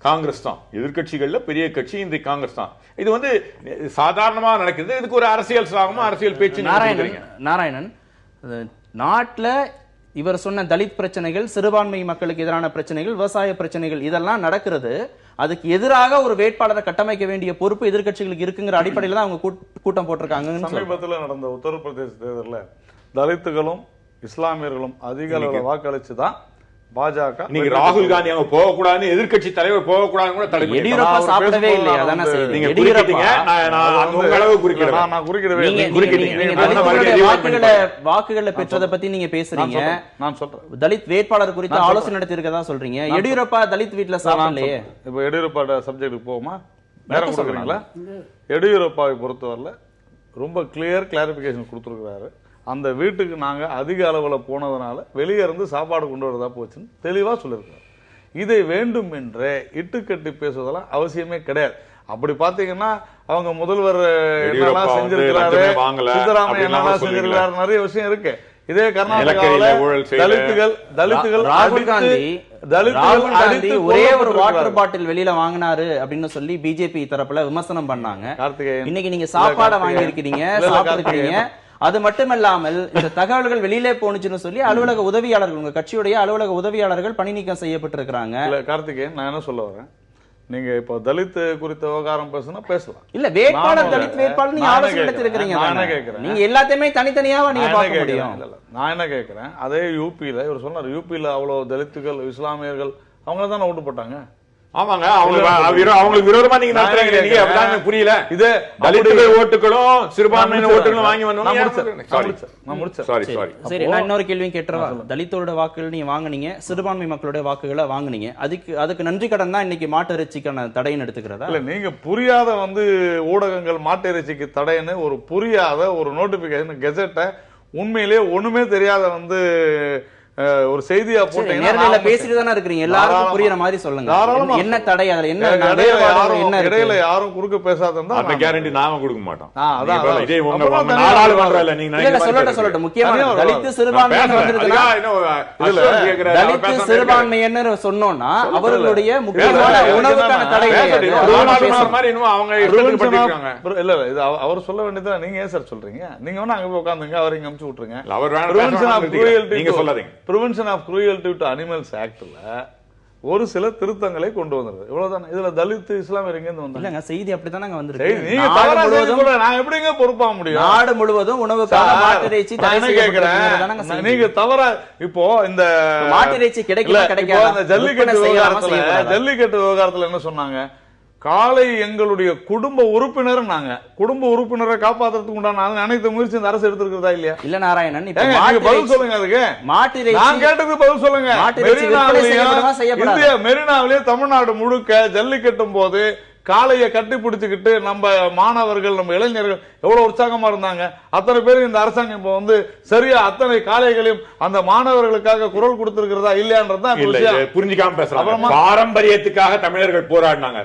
காங்கிரஸ் தான். எதிர்கட்சிகள்ல பெரிய கட்சி இந்த காங்கிரஸ் தான். இது வந்து சாதாரணமா நடக்குது. இதுக்கு ஒரு அரசியல் சாகமா அரசியல் பேச்சு. நாராயணன், நாட்டுல இவர் சொன்ன தலித் பிரச்சனைகள், சிறுபான்மை மக்களுக்கு எதிரான பிரச்சனைகள், விவசாய பிரச்சனைகள் இதெல்லாம் நடக்கிறது. அதுக்கு எதிராக ஒரு வேட்பாளரை கட்டமைக்க வேண்டிய பொறுப்பு எதிர்கட்சிகளுக்கு இருக்குங்கிற அடிப்படையில் தான் அவங்க கூட்டம் போட்டிருக்காங்க. சமீபத்தில் நடந்த உத்தரப்பிரதேச தேர்தலில் தலித்துகளும் இஸ்லாமியர்களும் அதிக அளவில் வாக்களிச்சுதான் பாஜக. நீங்க ராகுல் காந்தி அவங்க போகக்கூடாதுன்னு எதிர்கட்சி தலைவர் போகக்கூடாதுன்னு கூட தடை எடியூரப்பா சாப்பிடவே இல்லை. அதான செய்தி. நீங்க குறிக்கிறீங்க, நான் உங்க அளவு குறிக்கிறேன். நான் குறிக்கிறேன். வாக்குகளை பெற்றதை பத்தி நீங்க பேசுறீங்க. நான் சொல்றேன் தலித் வேட்பாளர் குறித்து ஆலோசனை நடத்தி இருக்கதா சொல்றீங்க. எடியூரப்பா தலித் வீட்டுல சாப்பிடலையே. இப்ப எடியூரப்பா சப்ஜெக்ட் போவோமா? நேரம் கொடுக்குறீங்களா? எடியூரப்பாவை பொறுத்தவரையில ரொம்ப கிளியர் கிளாரிபிகேஷன் கொடுத்துருக்கிறாரு. அந்த வீட்டுக்கு நாங்கள் அதிக அளவில் போனதுனால வெளியே இருந்து சாப்பாடு கொண்டு வரதா போச்சுன்னு தெளிவாக சொல்லியிருக்கிறோம். இதை வேண்டும் என்றே இட்டுக்கட்டி பேசுவதெல்லாம் அவசியமே கிடையாது. அப்படி பாத்தீங்கன்னா அவங்க முதல்வர் என்னெல்லாம் செஞ்சிருக்கிறாரு, சித்தராமையா என்னெல்லாம் செஞ்சிருக்கிறாரு, நிறைய விஷயம் இருக்கு. இதே கர்நாடகாவில் தலித்துகள் ராகுல் காந்தி ஒரே ஒரு வாட்டர் பாட்டில் வெளியில வாங்கினாரு அப்படின்னு சொல்லி பிஜேபி தரப்புல விமர்சனம் பண்ணாங்க. இன்னைக்கு நீங்க சாப்பாடை வாங்கி இருக்கிறீங்க, சாப்பிட்டுருக்கீங்க. அது மட்டுமல்லாமல் இந்த தகவல்கள் வெளியிலே போனுச்சுன்னு சொல்லி அலுவலக உதவியாளர்கள், உங்க கட்சியுடைய அலுவலக உதவியாளர்கள் பணி நீக்கம் செய்யப்பட்டிருக்கிறாங்க. கார்த்திகேயன், நான் என்ன சொல்ல வரேன், நீங்க இப்போ தலித் குறித்த விவகாரம் பேசுனா பேசலாம். இல்ல வேட்பாளர் தலித் வேட்பாளர் நீங்க ஆலோசனை நடத்திருக்கீங்க. நான் கேக்குறேன், நீங்க எல்லாத்தையுமே தனித்தனியாவா நீங்க பார்க்க முடியும்? நான் என்ன கேக்குறேன், அதே யூபியில இவர் சொன்னார், யூபியில அவ்வளவு தலித்துகள் இஸ்லாமியர்கள் அவங்க தானே ஓட்டு போட்டாங்க. ஆமாங்க, அவங்களுக்கு விரோதமா நீங்க நடத்துறீங்க. நீங்க அப்படிதான் எனக்கு புரியல. இது தலித்துகள் ஓட்டுகளும் சிறுபான்மையின ஓட்டுகளும் வாங்கி வந்தோம். சரி, நான் இன்னொரு கேள்வியும் கேட்டுறவா? தலித்தோட வாக்குகள் நீங்க வாங்குனீங்க, சிறுபான்மை மக்களுடைய வாக்குகளை வாங்குனீங்க. அதுக்கு நன்றி கடன் தான் இன்னைக்கு மாட்டு இறைச்சிக்கான தடைன்னு எடுத்துக்கிறதா? இல்ல, நீங்க புரியாத ஊடகங்கள் மாட்டு இறைச்சிக்கு தடைன்னு ஒரு புரியாத ஒரு நோட்டிபிகேஷன் கெசெட்டை உண்மையிலேயே ஒண்ணுமே தெரியாத ஒரு செய்தியா போட்டீங்கன்னா பேசிட்டு தானே இருக்கிறீங்க. எல்லாருக்கும் புரியுற மாதிரி சொல்லுங்க. என்ன தடை, அதுல என்ன இடையில யாரும் குறுக்க பேசாதான் அந்த கேரண்டி நாம கொடுக்க மாட்டோம். சொல்லட்டும். முக்கியமான தலித்து சிறுபான்மையினர் சொன்னோம்னா அவர்களுடைய முக்கியமான உணவுக்கான தடை இல்ல. இது அவர் சொல்ல வேண்டியது. நீங்க ஏன் சார் சொல்றீங்க? நீங்க வேணா அங்க போய் உட்காந்துங்க, அவர் இங்க அனுப்பிச்சு விட்டுருங்க. நீங்க சொல்லாதீங்க. Prevention of cruelty to animals ஆக்ட்ல ஒரு சில திருத்தங்களை கொண்டு வந்தது. இவ்வளவுதான். இதுல தலித் இஸ்லாமியர் எங்க இருந்து வந்தாங்க? செய்தி அப்படித்தானே வந்திருக்கு. நீங்க தவறா நான் எப்படிங்க பொறுப்பா முடியும்? நாடு முழுவதும் உணவுக்கான மாட்டு இறைச்சி தடை செய்யப்படுகிறது. நீங்க தவறா இப்போ இந்த மாட்டு இறைச்சி கிடைக்கல. ஜல்லிக்கட்டு விவகாரத்துல என்ன சொன்னாங்க? காலை எங்களுடைய குடும்ப உறுப்பினர், நாங்க குடும்ப உறுப்பினரை காப்பாற்றுறதுக்கு உண்டான அனைத்து முயற்சி இந்த அரசு எடுத்திருக்கிறதா இல்லையா? இல்ல நாராயணன், பதில் சொல்லுங்க. அதுக்கு நான் கேட்டதுக்கு பதில் சொல்லுங்க. மெரினாவிலேயே தமிழ்நாடு முழுக்க ஜல்லிக்கட்டும் போது காளையை கட்டி பிடிச்சுக்கிட்டு நம்ம மாணவர்கள், நம்ம இளைஞர்கள் எவ்வளவு உற்சாகமா இருந்தாங்க. அத்தனை பேரும் இந்த அரசாங்கம் இப்ப சரியா அத்தனை காளைகளையும் அந்த மாணவர்களுக்காக குரல் கொடுத்திருக்கிறதா இல்லையான்றதான் புரிஞ்சுக்காம பேசுறாங்க. பாரம்பரியத்துக்காக தமிழர்கள் போராடினாங்க,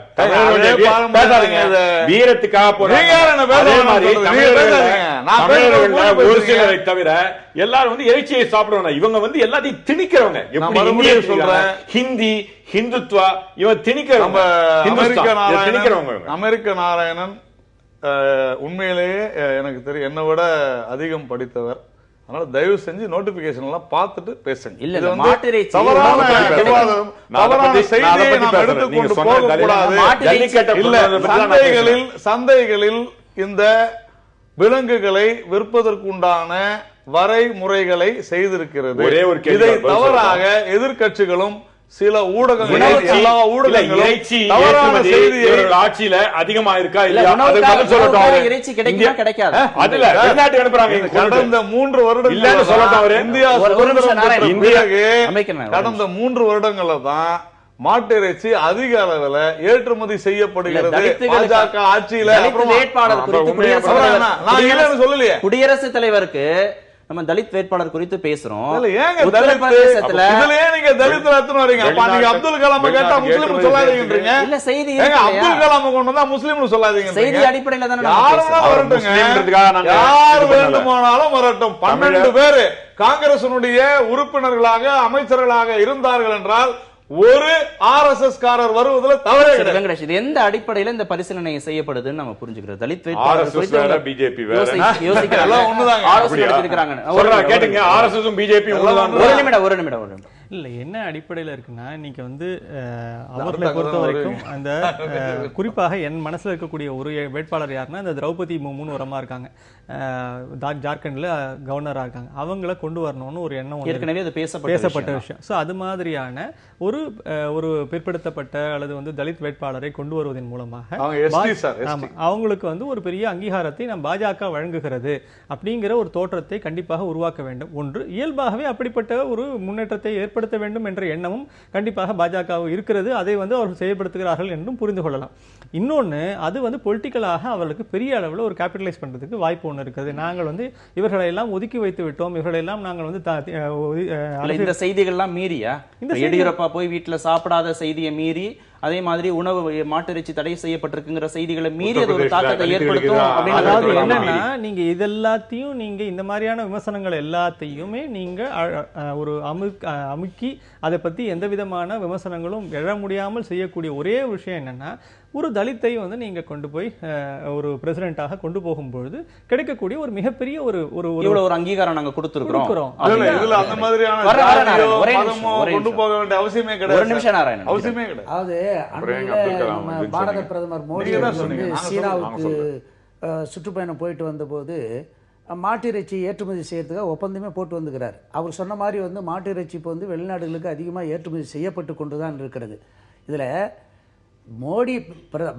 வீரத்துக்காக ஒரு சிலரை தவிர எல்லாரும் இறைச்சியை சாப்பிடுவாங்க. இவங்க எல்லாத்தையும் திணிக்கிறவங்க. எப்படி சொல்றேன்? ஹிந்தி, ஹிந்துத்வா, இவன் திணிக்கிறவங்க. அமெரிக்க நாராயணன் உண்மையிலேயே எனக்கு தெரியும், என்னை விட அதிகம் படித்தவர். அதனால தயவு செஞ்சு நோட்டிபிகேஷன் எல்லாம் பார்த்துட்டு பேசுங்க. சந்தைகளில் இந்த விலங்குகளை விற்பதற்குண்டான வரைமுறைகளை செய்திருக்கிறது. இதை தவறாக எதிர்கட்சிகளும் சில ஊடகங்கள் ஆட்சியில அதிகமா இருக்கா இல்லையா? கடந்த 3 வருடங்கள் கடந்த 3 வருடங்கள்ல தான் மாட்டு இறைச்சி அதிக அளவில் ஏற்றுமதி செய்யப்படுகிறது. பாஜக ஆட்சியில குடியரசுத் தலைவருக்கு நம்ம தலித் வேட்பாளர் குறித்து பேசுறோம். அப்துல் கலாம் கேட்டா முஸ்லிம் சொல்லாதீங்க. இல்ல, செய்தி அப்துல் கலாம் கொண்டு வந்தா முஸ்லிம் சொல்லாதீங்க. செய்தி அடிப்படையில தானே யார் வேண்டுமானாலும் வரட்டும். 12 பேரு காங்கிரசினுடைய உறுப்பினர்களாக அமைச்சர்களாக இருந்தார்கள் என்றால் ஒரு RSS காரர் வருவதில் தவறே கிடையாது. இது எந்த அடிப்படையில இந்த பரிசீலனை செய்யப்படுதுன்னு நம்ம புரிஞ்சுக்கிறோம். தலித் வேட்பாளர் பிஜேபி ஒரு நிமிடம் இல்ல, என்ன அடிப்படையில இருக்குன்னா, இன்னைக்கு அவர்களை பொறுத்த வரைக்கும் அந்த குறிப்பாக என் மனசுல இருக்கக்கூடிய ஒரு வேட்பாளர் யாருன்னா, இந்த திரௌபதி முர்மு வரமா இருக்காங்க, ஜார்க்கண்ட்ல கவர்னரா இருக்காங்க. அவங்கள கொண்டு வரணும்னு ஒரு எண்ணம் ஏற்கனவே பேசப்பட்ட விஷயம். சோ அது மாதிரியான ஒரு பிற்படுத்தப்பட்ட அல்லது தலித் வேட்பாளரை கொண்டு வருவதன் மூலமாக அவங்களுக்கு ஒரு பெரிய அங்கீகாரத்தை நம் பாஜக வழங்குகிறது அப்படிங்கிற ஒரு தோற்றத்தை கண்டிப்பாக உருவாக்க வேண்டும். ஒன்று, இயல்பாகவே அப்படிப்பட்ட ஒரு முன்னேற்றத்தை ஏற்படுத்த வேண்டும் என்ற எண்ணமும் கண்டிப்பாக பாஜக இருக்கிறது. அதை அவர்கள் செயல்படுத்துகிறார்கள் என்றும் புரிந்து கொள்ளலாம். இன்னொன்னு, அது பொலிட்டிக்கலாக அவர்களுக்கு பெரிய அளவில் ஒரு கேபிட்டலைஸ் பண்றதுக்கு வாய்ப்பு ஒன்று இருக்கிறது. நாங்கள் இவர்களை எல்லாம் ஒதுக்கி வைத்து விட்டோம், இவர்களை எல்லாம் நாங்கள் இந்த செய்திகள்லாம் மீறியா, எடியூரப்பா போய் வீட்டுல சாப்பிடாத செய்தியை மீறி, அதே மாதிரி உணவு மாட்டிறைச்சி தடை செய்யப்பட்டிருக்குங்கிற செய்திகளை மீறி அது ஒரு தாக்கத்தை ஏற்படுத்தும். அதாவது என்னன்னா, நீங்க இதெல்லாத்தையும் இந்த மாதிரியான விமர்சனங்கள் எல்லாத்தையுமே நீங்க ஒரு அமுக்கி அதை பத்தி எந்த விதமான விமர்சனங்களும் எழ முடியாமல் செய்யக்கூடிய ஒரே விஷயம் என்னன்னா, ஒரு தலித்தை நீங்க கொண்டு போய் ஒரு பிரசிடென்ட்டாக கொண்டு போகும்பொழுது கிடைக்கக்கூடிய ஒரு மிகப்பெரிய ஒரு அங்கீகாரம் நாங்க கொடுத்திருக்கிறோம். அந்த மாதிரியான கொண்டு போக வேண்டிய அவசியமே கிடையாது. ஒரு நிமிஷம் நாராயணன், அவசியமே கிடையாது. பாரத பிரதமர் மோடி சீனாவுக்கு சுற்றுப்பயணம் போயிட்டு வந்த போது மாட்டிறைச்சி ஏற்றுமதி செய்யறதுக்காக ஒப்பந்தமே போட்டு வந்துக்கிறார். அவர் சொன்ன மாதிரி மாட்டிறைச்சி இப்போ வெளிநாடுகளுக்கு அதிகமாக ஏற்றுமதி செய்யப்பட்டு கொண்டுதான் இருக்கிறது. இதுல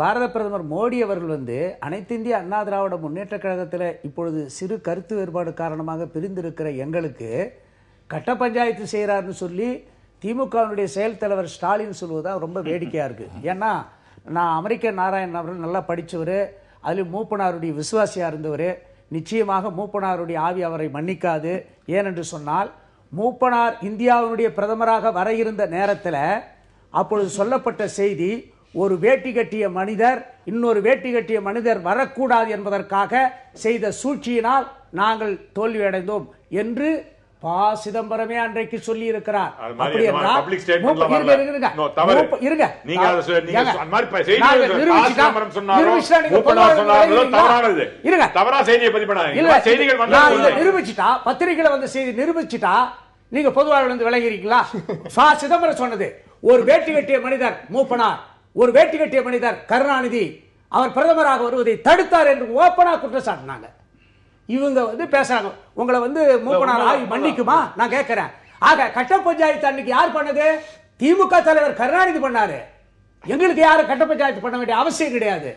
பாரத பிரதமர் மோடி அவர்கள் வந்து அனைத்து இந்திய அண்ணா திராவிட முன்னேற்ற கழகத்தில் இப்பொழுது சிறு கருத்து வேறுபாடு காரணமாக பிரிந்திருக்கிற எங்களுக்கு கட்ட பஞ்சாயத்து செய்கிறாருன்னு சொல்லி திமுகவினுடைய செயல் தலைவர் ஸ்டாலின் சொல்வதுதான் ரொம்ப வேடிக்கையாக இருக்குது. ஏன்னா நான் அமெரிக்க நாராயணன் அவர்கள் நல்லா படித்தவர், அதில் மூப்பனாருடைய விசுவாசியாக இருந்தவர். நிச்சயமாக மூப்பனாருடைய ஆவி அவரை மன்னிக்காது. ஏனென்று சொன்னால் மூப்பனார் இந்தியாவினுடைய பிரதமராக வர இருந்த நேரத்தில் அப்பொழுது சொல்லப்பட்ட செய்தி, ஒரு வேட்டி கட்டிய மனிதர் இன்னொரு வேட்டி கட்டிய மனிதர் வரக்கூடாது என்பதற்காக செய்த சூழ்ச்சியினால் நாங்கள் தோல்வியடைந்தோம் என்று சிதம்பரமே அன்றைக்கு சொல்லி இருக்கிறார். அப்படி நிரூபிச்சுட்டா பத்திரிகையில வந்து செய்தி நிரூபிச்சுட்டா நீங்க பொதுவாக வந்து விளங்கிறீங்களா? சிதம்பரம் சொன்னது ஒரு வேட்டி கட்டிய மனிதர் மூப்பனார், ஒரு வேட்டி கட்டிய மனிதர் கருணாநிதி அவர் பிரதமராக வருவதை தடுத்தார் என்று ஓப்பனா குற்றம் சாட்டினாங்க. இவங்க வந்து பேசுறாங்க, உங்களை வந்து மூப்பனார் ஆய்வு மன்னிக்குமா நான் கேட்கிறேன். ஆக கட்ட பஞ்சாயத்து அன்னைக்கு யார் பண்ணது? திமுக தலைவர் கருணாநிதி பண்ணாரு. எங்களுக்கு யாரும் கட்ட பஞ்சாயத்து பண்ண வேண்டிய அவசியம் கிடையாது.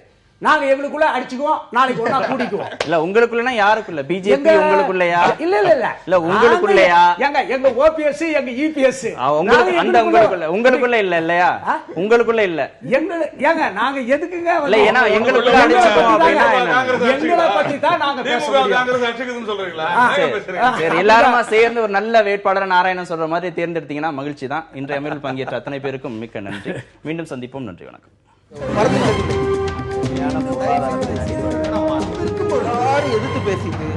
நாங்க எங்களுக்குள்ள அடிச்சுக்குவோம், நாளைக்கு ஒண்ணா கூடிக்குவோம். இல்ல உங்களுக்குள்ளனா யாருக்குள்ள? பிஜேபி உங்களுக்குள்ளயா? இல்ல இல்ல இல்ல இல்ல உங்களுக்குள்ளயா? எங்க ஓபிஎஸ் எங்க இபிஎஸ் உங்களுக்குள்ள இல்ல இல்லையா? உங்களுக்குள்ள இல்ல நாங்க எதுக்குங்க இல்ல? ஏன்னா எங்களுக்குள்ள அடிச்சுக்குவோம் அப்படினா எங்களை பத்தி தான் நாங்க பேசுறோம். சரி, எல்லாரும் சேர்ந்து ஒரு நல்ல வேட்பாளர் நாராயணன் சொல்ற மாதிரி தேர்ந்தெடுத்தீங்கன்னா மகிழ்ச்சி தான். இன்றைய அமர்வில் பங்கேற்ற அத்தனை பேருக்கும் மிக்க நன்றி. மீண்டும் சந்திப்போம். நன்றி, வணக்கம். எதிர்த்து பேசிட்டு